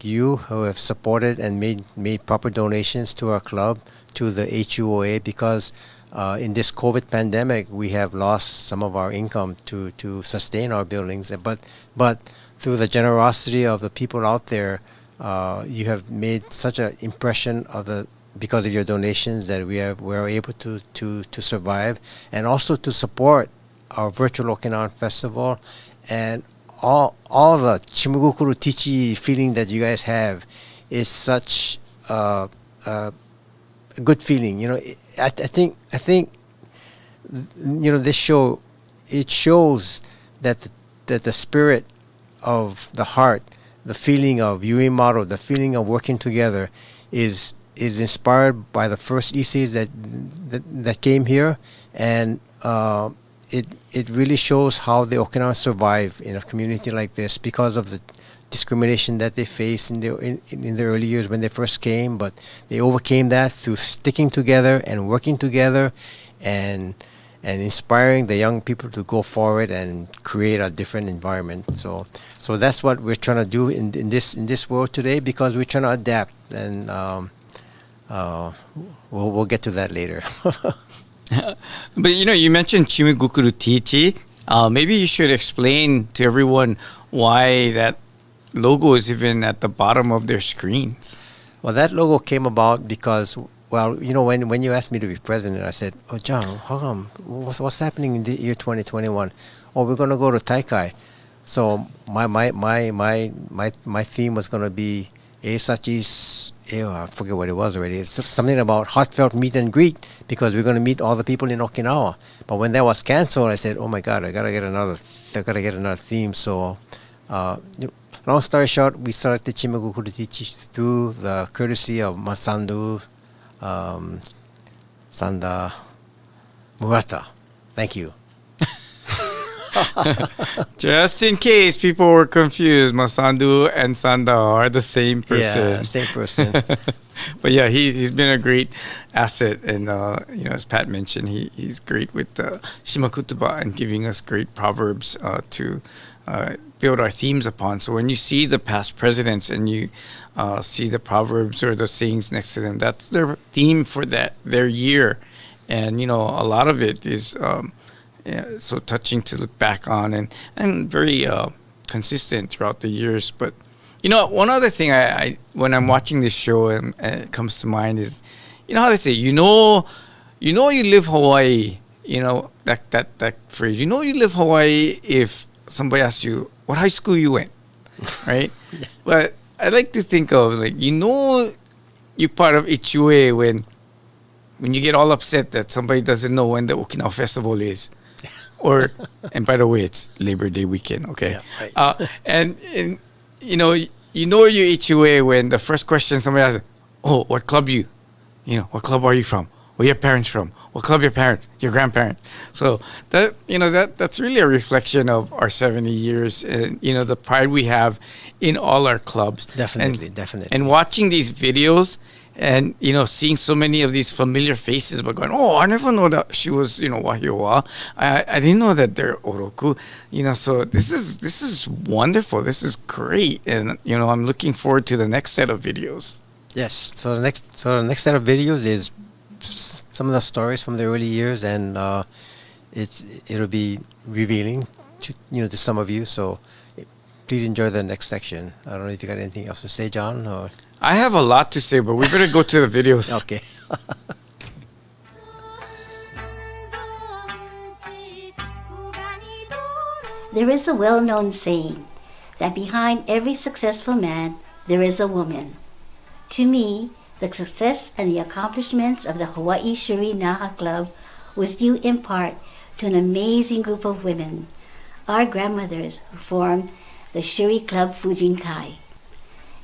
Speaker 18: you who have supported and made proper donations to our club, to the HUOA, because in this COVID pandemic, we have lost some of our income to sustain our buildings. But through the generosity of the people out there, you have made such an impression because of your donations that we're able to survive, and also to support our virtual Okinawan festival, and all the Shimabukuro Tichi feeling that you guys have is such a good feeling. I think this show, it shows that the spirit of the heart, the feeling of Yuimaru, the feeling of working together is inspired by the first Isseis that came here, and it really shows how the Okinawans survive in a community like this because of the discrimination that they faced in the early years when they first came, but they overcame that through sticking together and working together and inspiring the young people to go forward and create a different environment. So that's what we're trying to do in this world today, because we're trying to adapt, and we'll get to that later.
Speaker 19: But you mentioned Shimabukuro Tichi. Maybe you should explain to everyone why that logo is even at the bottom of their screens.
Speaker 18: Well, that logo came about because, when you asked me to be president, I said, "Oh, John, how come? What's happening in the year 2021? Oh, we're going to go to Taikai." So my theme was going to be Eisachi's. I forget what it was already. It's something about heartfelt meet and greet, because we're going to meet all the people in Okinawa. But when that was canceled, I said, "Oh my God, I gotta get another theme." So, long story short, we selected Shimabukuro Tichi through the courtesy of Masandu Sanda Murata. Thank you.
Speaker 19: Just in case people were confused, Masandu and Sanda are the same person.
Speaker 18: Yeah, same person.
Speaker 19: But yeah, he's been a great asset, and as Pat mentioned, he's great with Shimakutuba and giving us great proverbs to build our themes upon. So when you see the past presidents and you see the proverbs or the sayings next to them, that's their theme for their year, and a lot of it is so touching to look back on, and very consistent throughout the years. But one other thing I when I'm watching this show and it comes to mind is, how they say, you live Hawaii, that phrase, you live Hawaii if somebody asks you what high school you went, right? Yeah. But I like to think of you're part of HUOA when you get all upset that somebody doesn't know when the Okinawa Festival is. And by the way, it's Labor Day weekend, okay? Yeah, right. And your HUOA when the first question somebody asks, "Oh, what club you?" what club are you from? Where your parents from? What club your parents? Your grandparents? So that's really a reflection of our 70 years and, the pride we have in all our clubs.
Speaker 18: Definitely.
Speaker 19: And watching these videos and, seeing so many of these familiar faces, but going, oh, I never know that she was, HUOA. I didn't know that they're Oroku. So this is wonderful. This is great. And, I'm looking forward to the next set of videos.
Speaker 18: Yes. So the next set of videos is some of the stories from the early years, and it'll be revealing to some of you. So please enjoy the next section. I don't know if you got anything else to say, John. Or
Speaker 19: I have a lot to say, but we better go to the videos.
Speaker 18: Okay.
Speaker 13: There is a well-known saying that behind every successful man, there is a woman. To me, the success and the accomplishments of the Hawaii Shuri Naha Club was due in part to an amazing group of women, our grandmothers who formed the Shuri Club Sonjenkai.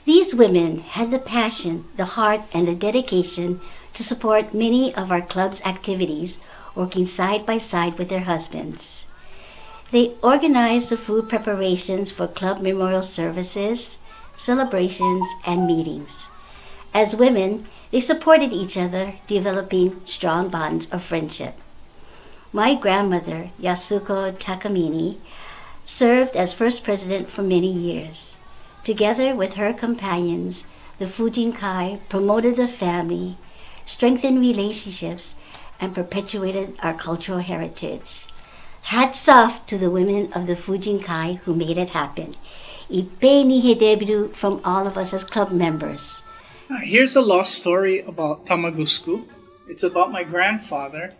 Speaker 13: These women had the passion, the heart, and the dedication to support many of our club's activities, working side by side with their husbands. They organized the food preparations for club memorial services, celebrations, and meetings. As women, they supported each other, developing strong bonds of friendship. My grandmother, Yasuko Takamine, served as first president for many years. Together with her companions, the Sonjenkai promoted the family, strengthened relationships, and perpetuated our cultural heritage. Hats off to the women of the Sonjenkai who made it happen. Ippee Nifee Deebiru from all of us as club members.
Speaker 14: Here's a lost story about Nakagusuku. It's about my grandfather,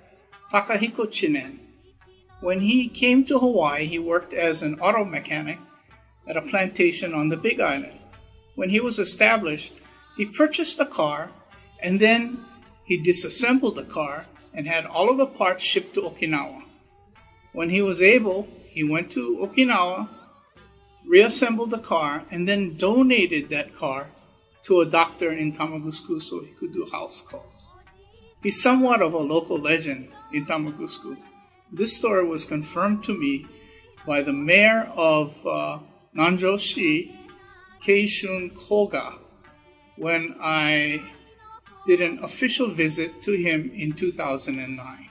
Speaker 14: Takahiko Chinen. When he came to Hawaii, he worked as an auto mechanic at a plantation on the Big Island. When he was established, he purchased a car and then he disassembled the car and had all of the parts shipped to Okinawa. When he was able, he went to Okinawa, reassembled the car, and then donated that car to a doctor in Tamagusuku so he could do house calls. He's somewhat of a local legend in Tamagusuku. This story was confirmed to me by the mayor of Nanjo-shi, Keishun Koga, when I did an official visit to him in 2009.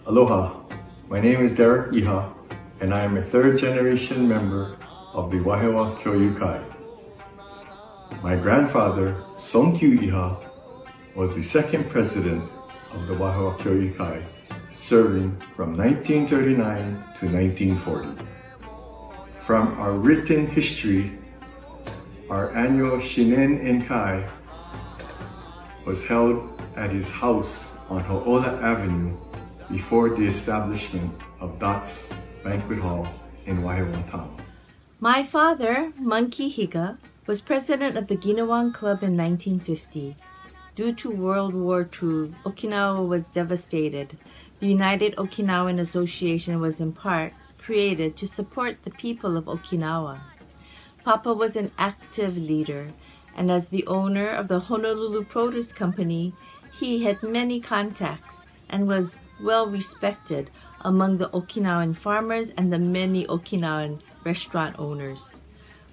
Speaker 20: Aloha, my name is Derek Iha, and I am a third-generation member of the Wahewa Koyokai. My grandfather, Sonju Iha, was the second president of the Wahewa Koyokai, serving from 1939 to 1940. From our written history, our annual Shinen Enkai was held at his house on Ho'ola Avenue before the establishment of Dot's Banquet Hall in Wahewa Town.
Speaker 21: My father, Monkey Higa, was president of the Okinawan Club in 1950. Due to World War II, Okinawa was devastated. The United Okinawan Association was in part created to support the people of Okinawa. Papa was an active leader, and as the owner of the Honolulu Produce Company, he had many contacts and was well respected among the Okinawan farmers and the many Okinawan restaurant owners.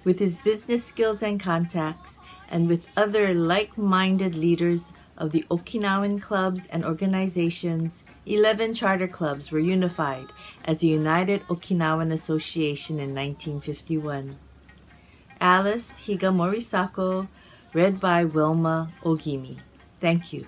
Speaker 21: With his business skills and contacts, and with other like-minded leaders of the Okinawan clubs and organizations, 11 charter clubs were unified as the United Okinawan Association in 1951. Alice Higa Morisako, read by Wilma Ogimi. Thank you.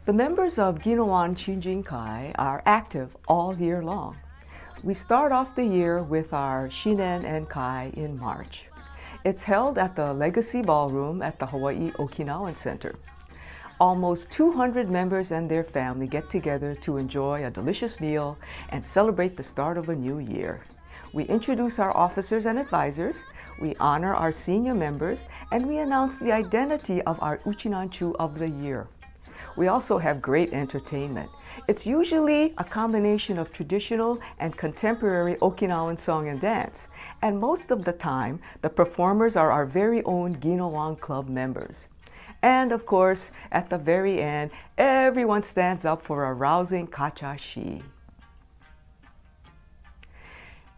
Speaker 22: The members of Okinawan Sonjenkai are active all year long. We start off the year with our Shinen Enkai in March. It's held at the Legacy Ballroom at the Hawaii Okinawan Center. Almost 200 members and their family get together to enjoy a delicious meal and celebrate the start of a new year. We introduce our officers and advisors, we honor our senior members, and we announce the identity of our Uchinanchu of the year. We also have great entertainment. It's usually a combination of traditional and contemporary Okinawan song and dance, and most of the time, the performers are our very own Okinawan Club members. And of course, at the very end, everyone stands up for a rousing kachashi.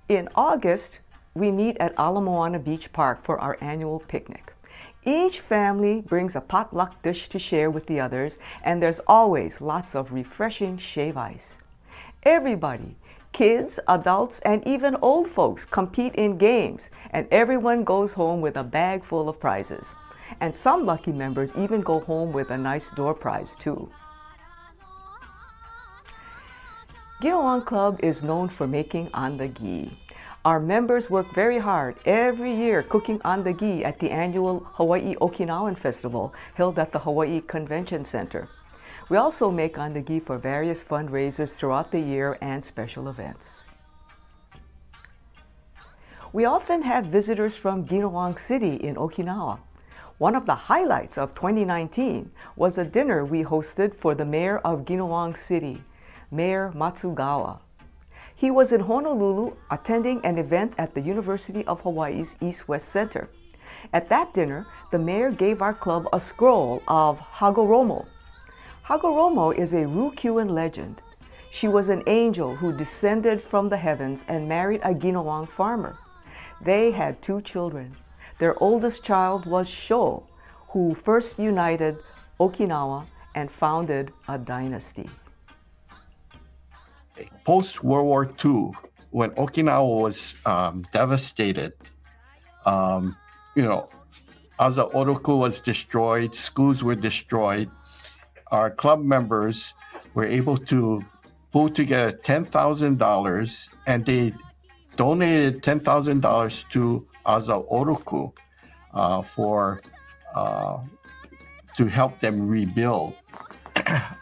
Speaker 22: In August, we meet at Ala Moana Beach Park for our annual picnic. Each family brings a potluck dish to share with the others, and there's always lots of refreshing shave ice. Everybody, kids, adults, and even old folks compete in games, and everyone goes home with a bag full of prizes. And some lucky members even go home with a nice door prize too. Okinawan Club is known for making andagi. Our members work very hard every year cooking andagi at the annual Hawaii Okinawan Festival held at the Hawaii Convention Center. We also make andagi for various fundraisers throughout the year and special events. We often have visitors from Okinawan City in Okinawa. One of the highlights of 2019 was a dinner we hosted for the mayor of Okinawan City, Mayor Matsugawa. He was in Honolulu attending an event at the University of Hawaii's East-West Center. At that dinner, the mayor gave our club a scroll of Hagoromo. Hagoromo is a Ryukyuan legend. She was an angel who descended from the heavens and married a Okinawan farmer. They had 2 children. Their oldest child was Sho, who first united Okinawa and founded a dynasty.
Speaker 2: Post-World War II, when Okinawa was devastated, Ozato was destroyed, schools were destroyed. Our club members were able to pull together $10,000, and they donated $10,000 to Ozato to help them rebuild.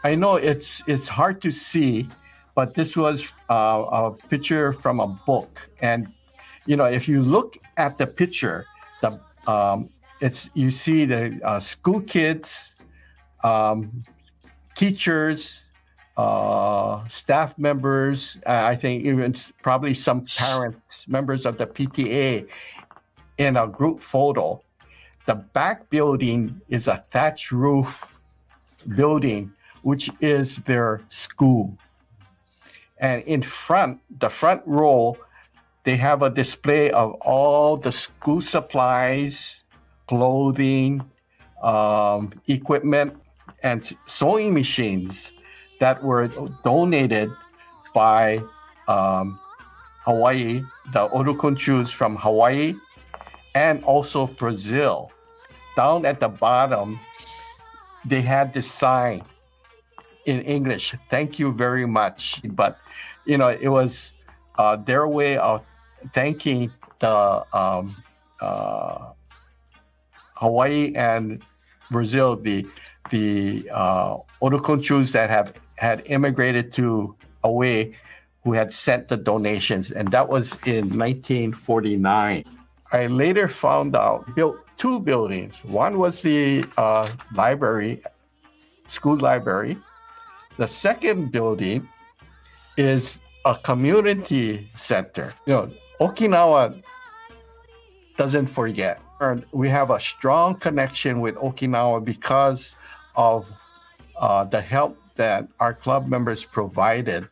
Speaker 2: I know it's hard to see, but this was a picture from a book, and if you look at the picture, you see the school kids, teachers, staff members. I think even probably some parents, members of the PTA, in a group photo. The back building is a thatch roof building, which is their school. And in the front row, they have a display of all the school supplies, clothing, equipment, and sewing machines that were donated by Hawaii, the Orukunchus from Hawaii, and also Brazil. Down at the bottom, they had this sign in English, "Thank you very much." But, it was their way of thanking the Hawaii and Brazil, the Orukunchus that had immigrated to Hawaii, who had sent the donations, and that was in 1949. I later found out, built 2 buildings. One was the library, school library. The second building is a community center. Okinawa doesn't forget. We have a strong connection with Okinawa because of the help that our club members provided,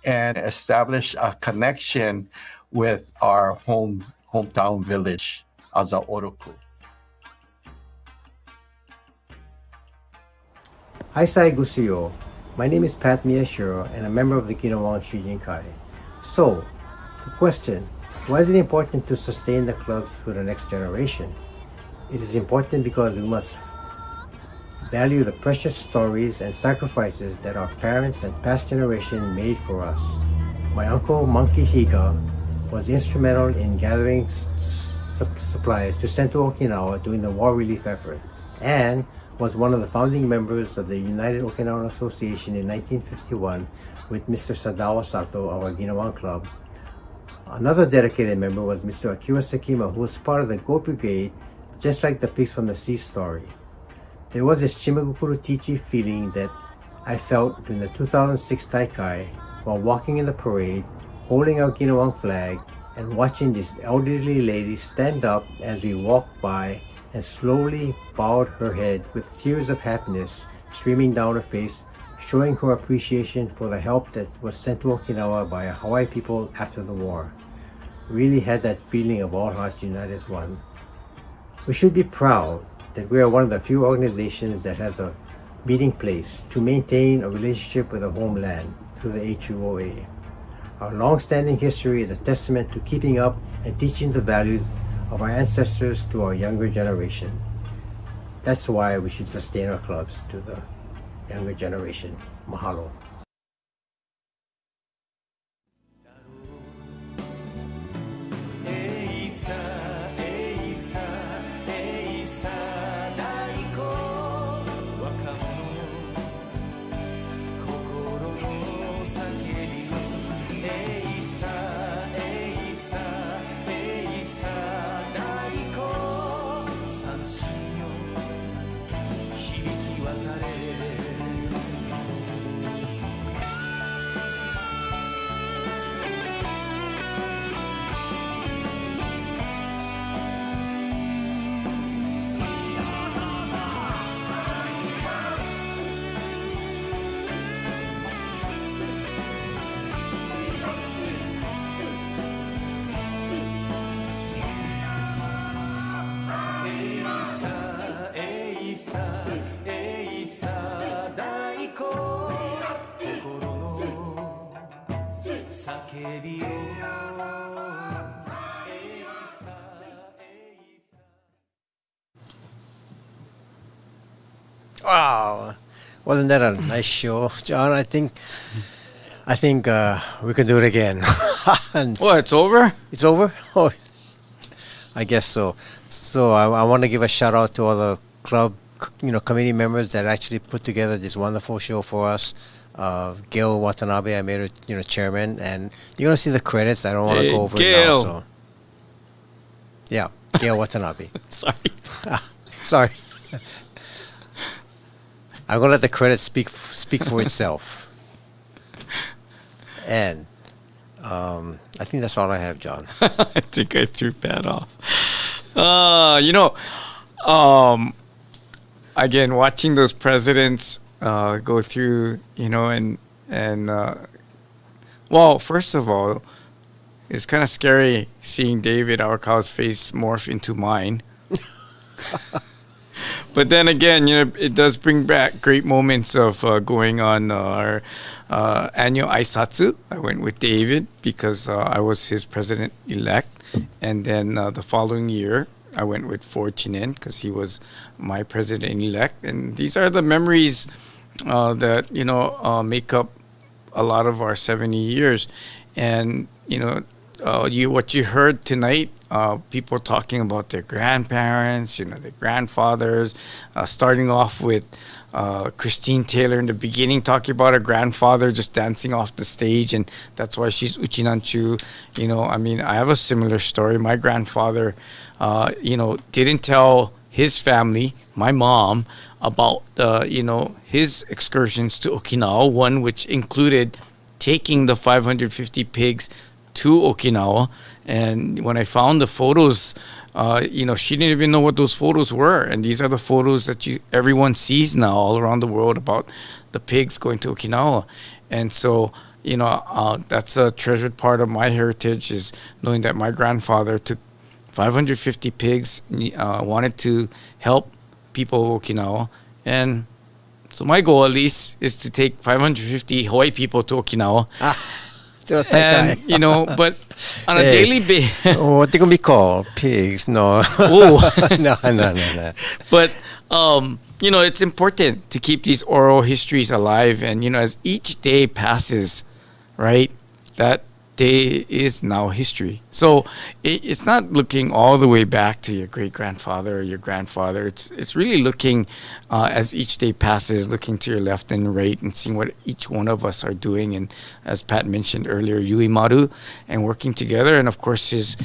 Speaker 2: and established a connection with our hometown village, Ozato.
Speaker 18: Aisai Gusuyo. My name is Pat Miyashiro, and a member of the Okinawan Sonjenkai. So, the question, why is it important to sustain the clubs for the next generation? It is important because we must value the precious stories and sacrifices that our parents and past generations made for us. My uncle, Monkey Higa, was instrumental in gathering supplies to send to Okinawa during the war relief effort, and was one of the founding members of the United Okinawa Association in 1951 with Mr. Sadawa Sato of our Okinawan Club. Another dedicated member was Mr. Akira Sekima, who was part of the Go Brigade, just like the Pigs from the Sea story. There was this Shimabukuro teachy feeling that I felt during the 2006 Taikai while walking in the parade, holding our Okinawan flag, and watching this elderly lady stand up as we walked by and slowly bowed her head with tears of happiness streaming down her face, showing her appreciation for the help that was sent to Okinawa by Hawaii people after the war. Really had that feeling of all hearts united as one. We should be proud that we are one of the few organizations that has a meeting place to maintain a relationship with the homeland through the HUOA. Our long-standing history is a testament to keeping up and teaching the values of our ancestors to our younger generation. That's why we should sustain our clubs to the younger generation. Mahalo. Wow, wasn't that a nice show, John? I think we can do it again.
Speaker 19: What? It's over?
Speaker 18: It's over? Oh, I guess so. So I want to give a shout out to all the club, committee members that actually put together this wonderful show for us. Gail Watanabe, I made her, chairman, and you're gonna see the credits. I don't want to go over it now. So. Yeah, Gail Watanabe.
Speaker 19: Sorry.
Speaker 18: Sorry. I'm gonna let the credits speak for itself. And I think that's all I have, John.
Speaker 19: I think I threw Pat off. Again, watching those presidents go through, well, first of all, it's kind of scary seeing David Arakawa's face morph into mine. But then again, it does bring back great moments of going on our annual Aisatsu. I went with David because I was his president-elect. And then the following year, I went with Fortunen because he was my president-elect. And these are the memories that, make up a lot of our 70 years. And, what you heard tonight, people talking about their grandparents, their grandfathers, starting off with Christine Taylor in the beginning, talking about her grandfather just dancing off the stage, and that's why she's Uchinanchu. I have a similar story. My grandfather, didn't tell his family, my mom, about, his excursions to Okinawa, one which included taking the 550 pigs to Okinawa. And when I found the photos, she didn't even know what those photos were. And these are the photos that everyone sees now all around the world about the pigs going to Okinawa. And so, that's a treasured part of my heritage, is knowing that my grandfather took 550 pigs, wanted to help people of Okinawa. And so my goal, at least, is to take 550 Hawaii people to Okinawa. And, but on a daily basis.
Speaker 18: What they gonna be called? Pigs? No. No.
Speaker 19: But, it's important to keep these oral histories alive. And, as each day passes, right, that day is now history. So it's not looking all the way back to your great-grandfather or your grandfather. It's really looking, as each day passes, looking to your left and right and seeing what each one of us are doing. And as Pat mentioned earlier, Yuimaru, and working together. And of course, his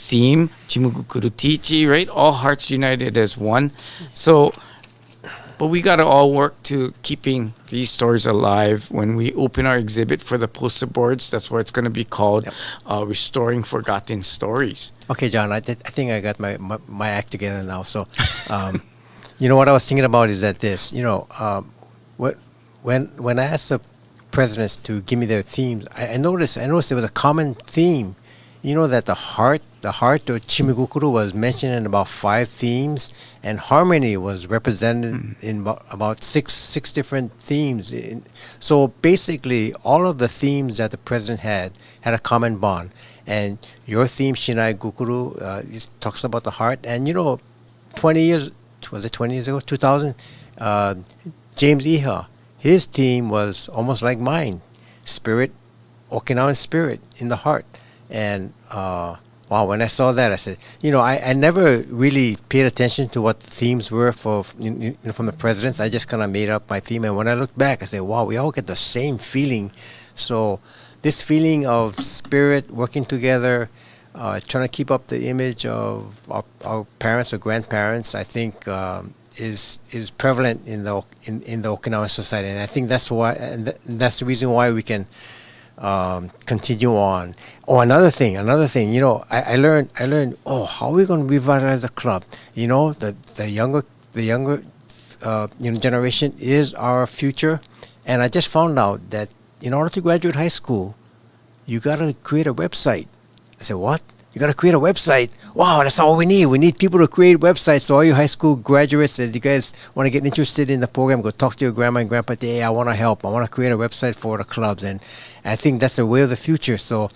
Speaker 19: theme, Chimugukuru Tichi, right? All hearts united as one. So, but we got to all work to keeping these stories alive. When we open our exhibit for the poster boards, that's what it's going to be called, Restoring Forgotten Stories.
Speaker 18: Okay, John, I think I got my act together now. So, what I was thinking about is that when I asked the presidents to give me their themes, I noticed there was a common theme. That the heart or Chimigukuru was mentioned in about 5 themes, and harmony was represented in about six different themes. So basically, all of the themes that the president had a common bond. And your theme, Shinai Gukuru, talks about the heart. And 20 years, was it 20 years ago? 2000, James Iha, his theme was almost like mine, spirit, Okinawan spirit in the heart. And wow, when I saw that, I said, I never really paid attention to what the themes were from the presidents. I just kind of made up my theme. And when I looked back, I said, wow, we all get the same feeling. So this feeling of spirit working together, trying to keep up the image of our parents or grandparents, I think is prevalent in the Okinawan society. And I think that's why, and that's the reason why we can continue on. Oh, another thing, I learned, how are we going to revitalize the club? The younger generation is our future. And I just found out that in order to graduate high school, you got to create a website. I said, what? You got to create a website. Wow, that's all we need. We need people to create websites. So all you high school graduates that you guys want to get interested in the program, go talk to your grandma and grandpa. Hey, I want to help. I want to create a website for the clubs. And I think that's the way of the future. So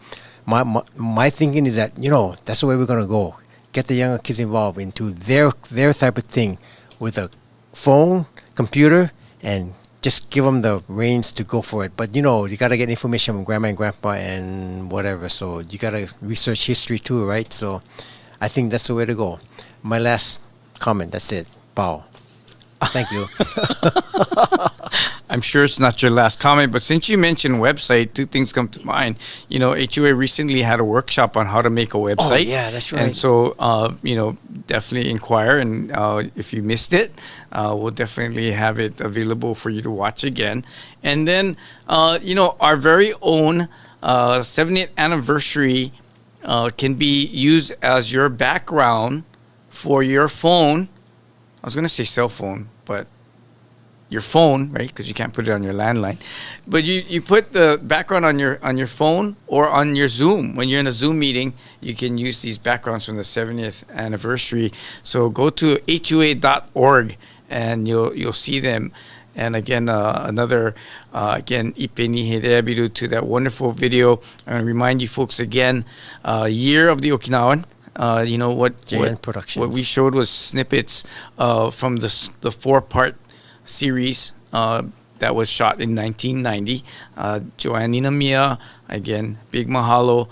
Speaker 18: my thinking is that, that's the way we're going to go. Get the younger kids involved into their type of thing with a phone, computer, and just give them the reins to go for it. But, you got to get information from grandma and grandpa and whatever. So you got to research history too, right? So I think that's the way to go. My last comment, that's it. Pow. Thank you.
Speaker 19: I'm sure it's not your last comment, but since you mentioned website, two things come to mind. HUA recently had a workshop on how to make a website.
Speaker 18: Oh, yeah, that's right.
Speaker 19: And so, definitely inquire. And if you missed it, we'll definitely have it available for you to watch again. And then, our very own 70th anniversary can be used as your background for your phone. I was going to say cell phone, but your phone, right? Because you can't put it on your landline. But you put the background on your phone or on your Zoom. When you're in a Zoom meeting, you can use these backgrounds from the 70th anniversary. So go to HUA.org and you'll see them. And again, Ippee Nifee Deebiru to that wonderful video. I'm going to remind you folks again, Year of the Okinawan. What we showed was snippets from the 4-part series that was shot in 1990. Joannina Mia, again, big mahalo.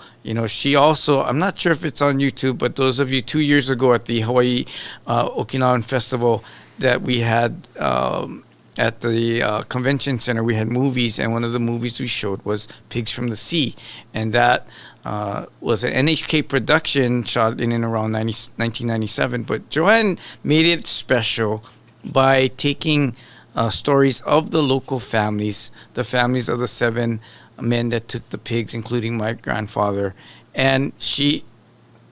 Speaker 19: She also, I'm not sure if it's on YouTube, but those of you 2 years ago at the Hawaii Okinawan Festival that we had at the convention center, we had movies, and one of the movies we showed was Pigs from the Sea, and that was an NHK production shot in and around 1997. But Joanne made it special by taking stories of the local families, the families of the 7 men that took the pigs, including my grandfather, and she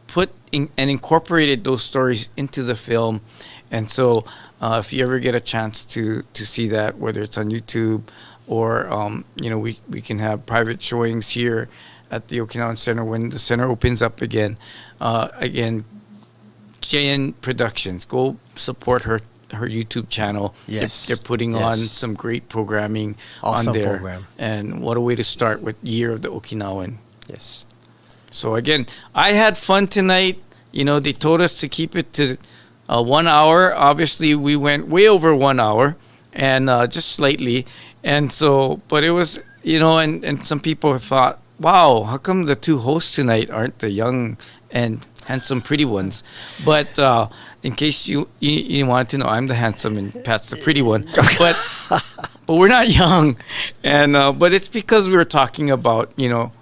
Speaker 19: put in and incorporated those stories into the film. And so if you ever get a chance to see that, whether it's on YouTube or we can have private showings here at the Okinawan Center when the center opens up again. JN Productions, go support her YouTube channel.
Speaker 18: Yes,
Speaker 19: they're putting on some great programming
Speaker 18: awesome
Speaker 19: on there.
Speaker 18: Program.
Speaker 19: And what a way to start with Year of the Okinawan.
Speaker 18: Yes.
Speaker 19: So again, I had fun tonight. They told us to keep it to 1 hour. Obviously, we went way over 1 hour, and just slightly. And so, but it was, and some people thought, wow, how come the 2 hosts tonight aren't the young and handsome pretty ones? But in case you wanted to know, I'm the handsome and Pat's the pretty one. But we're not young. And but it's because we were talking about,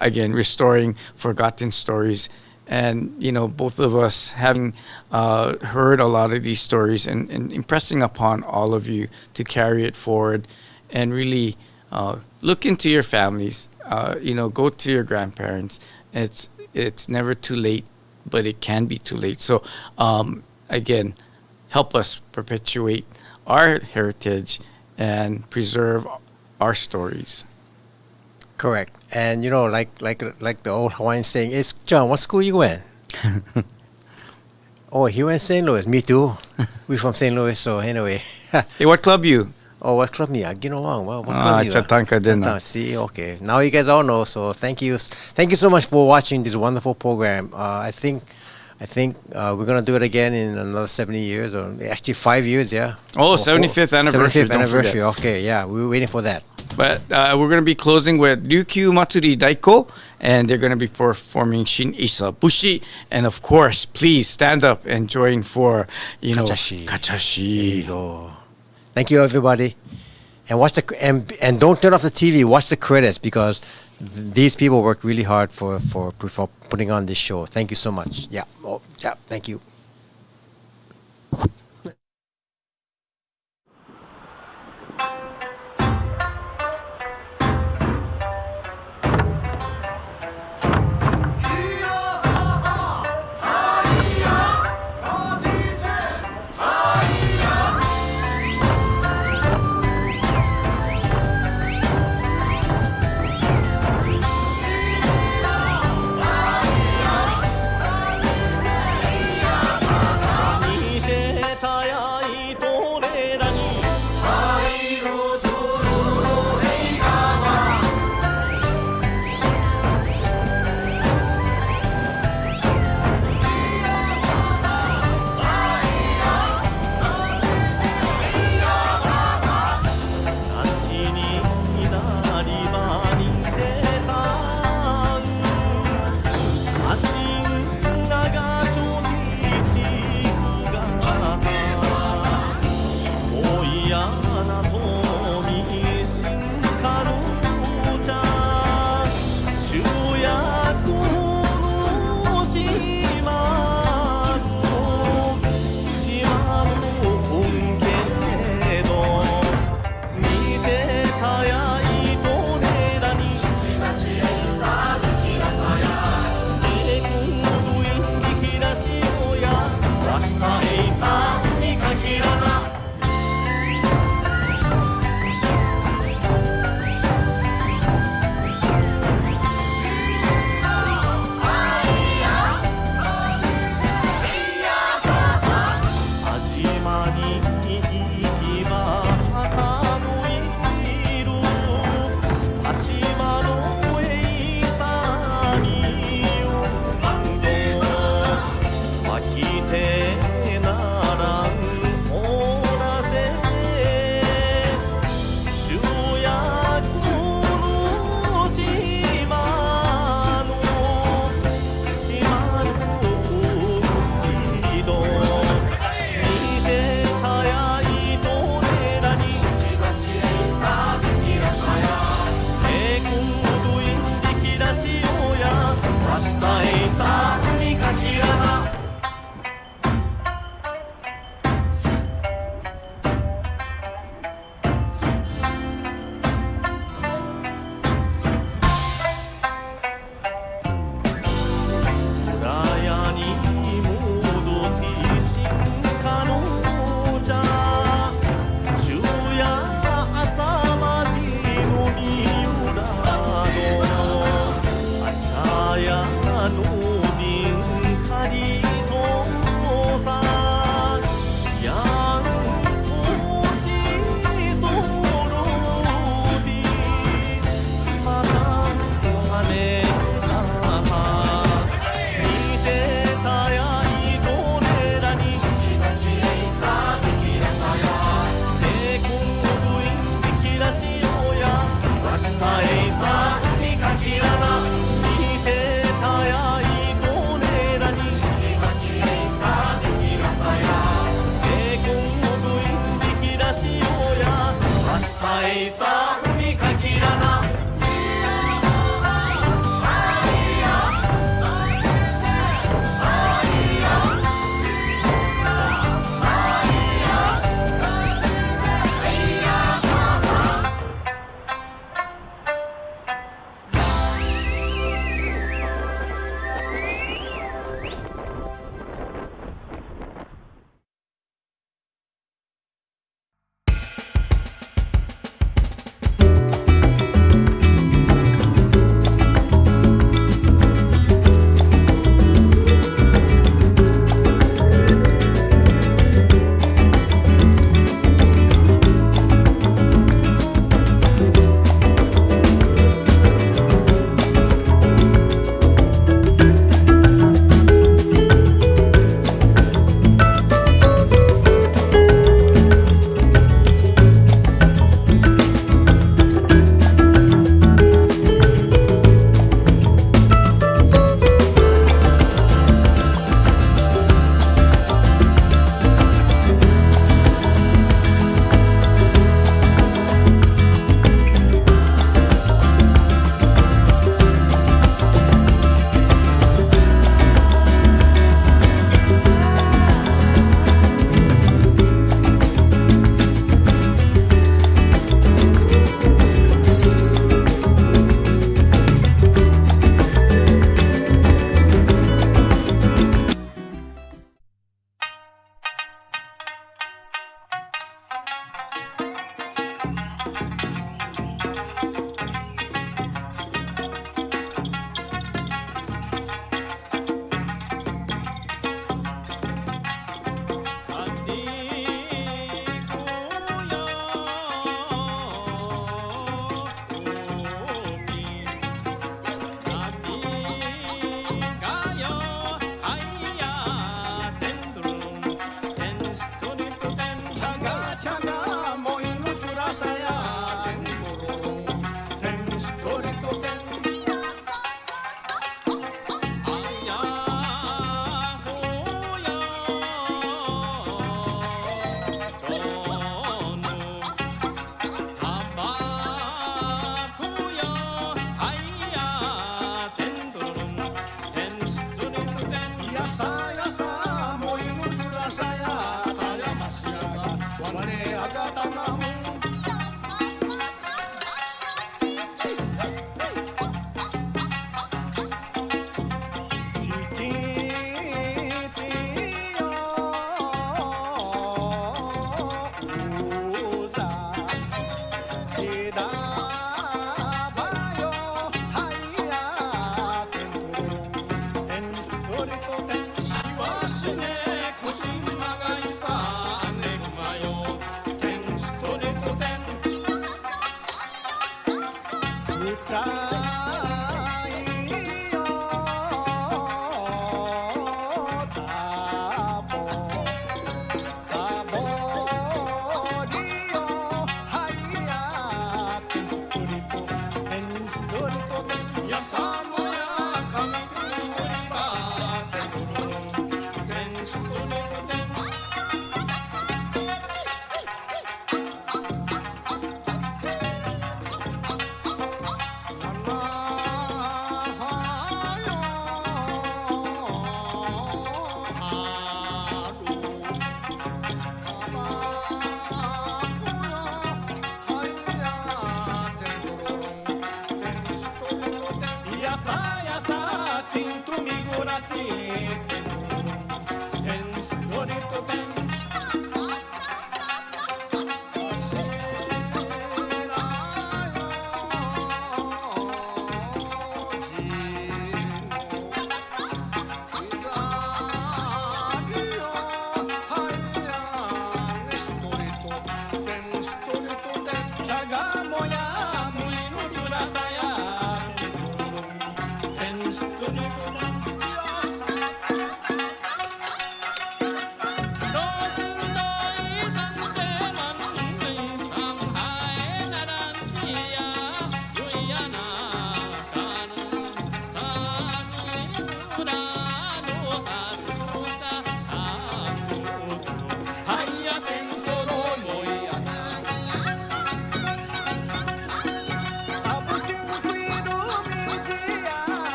Speaker 19: again, restoring forgotten stories. And, both of us having heard a lot of these stories and impressing upon all of you to carry it forward and really look into your families. Go to your grandparents. It's never too late, but it can be too late. So, again, help us perpetuate our heritage and preserve our stories.
Speaker 18: Correct. And like the old Hawaiian saying, "Hey, John, what school you went?" Oh, he went St. Louis. Me too. We from St. Louis, so anyway.
Speaker 19: Hey, what club you?
Speaker 18: Oh, what club me? Wong. What club you?
Speaker 19: Chatanka dinner.
Speaker 18: See, okay. Now you guys all know. So thank you so much for watching this wonderful program. I think we're gonna do it again in another 70 years, or actually 5 years. Yeah.
Speaker 19: Oh, 75th anniversary.
Speaker 18: 75th anniversary. Okay, yeah, we're waiting for that.
Speaker 19: But we're going to be closing with Ryukyu Matsuri Daiko, and they're going to be performing Shin Isa Bushi. And of course, please stand up and join for,
Speaker 18: Kachashi.
Speaker 19: Kachashi.
Speaker 18: There you go. Thank you, everybody. And watch and don't turn off the TV. Watch the credits, because these people worked really hard for putting on this show. Thank you so much. Yeah. Oh, yeah. Thank you.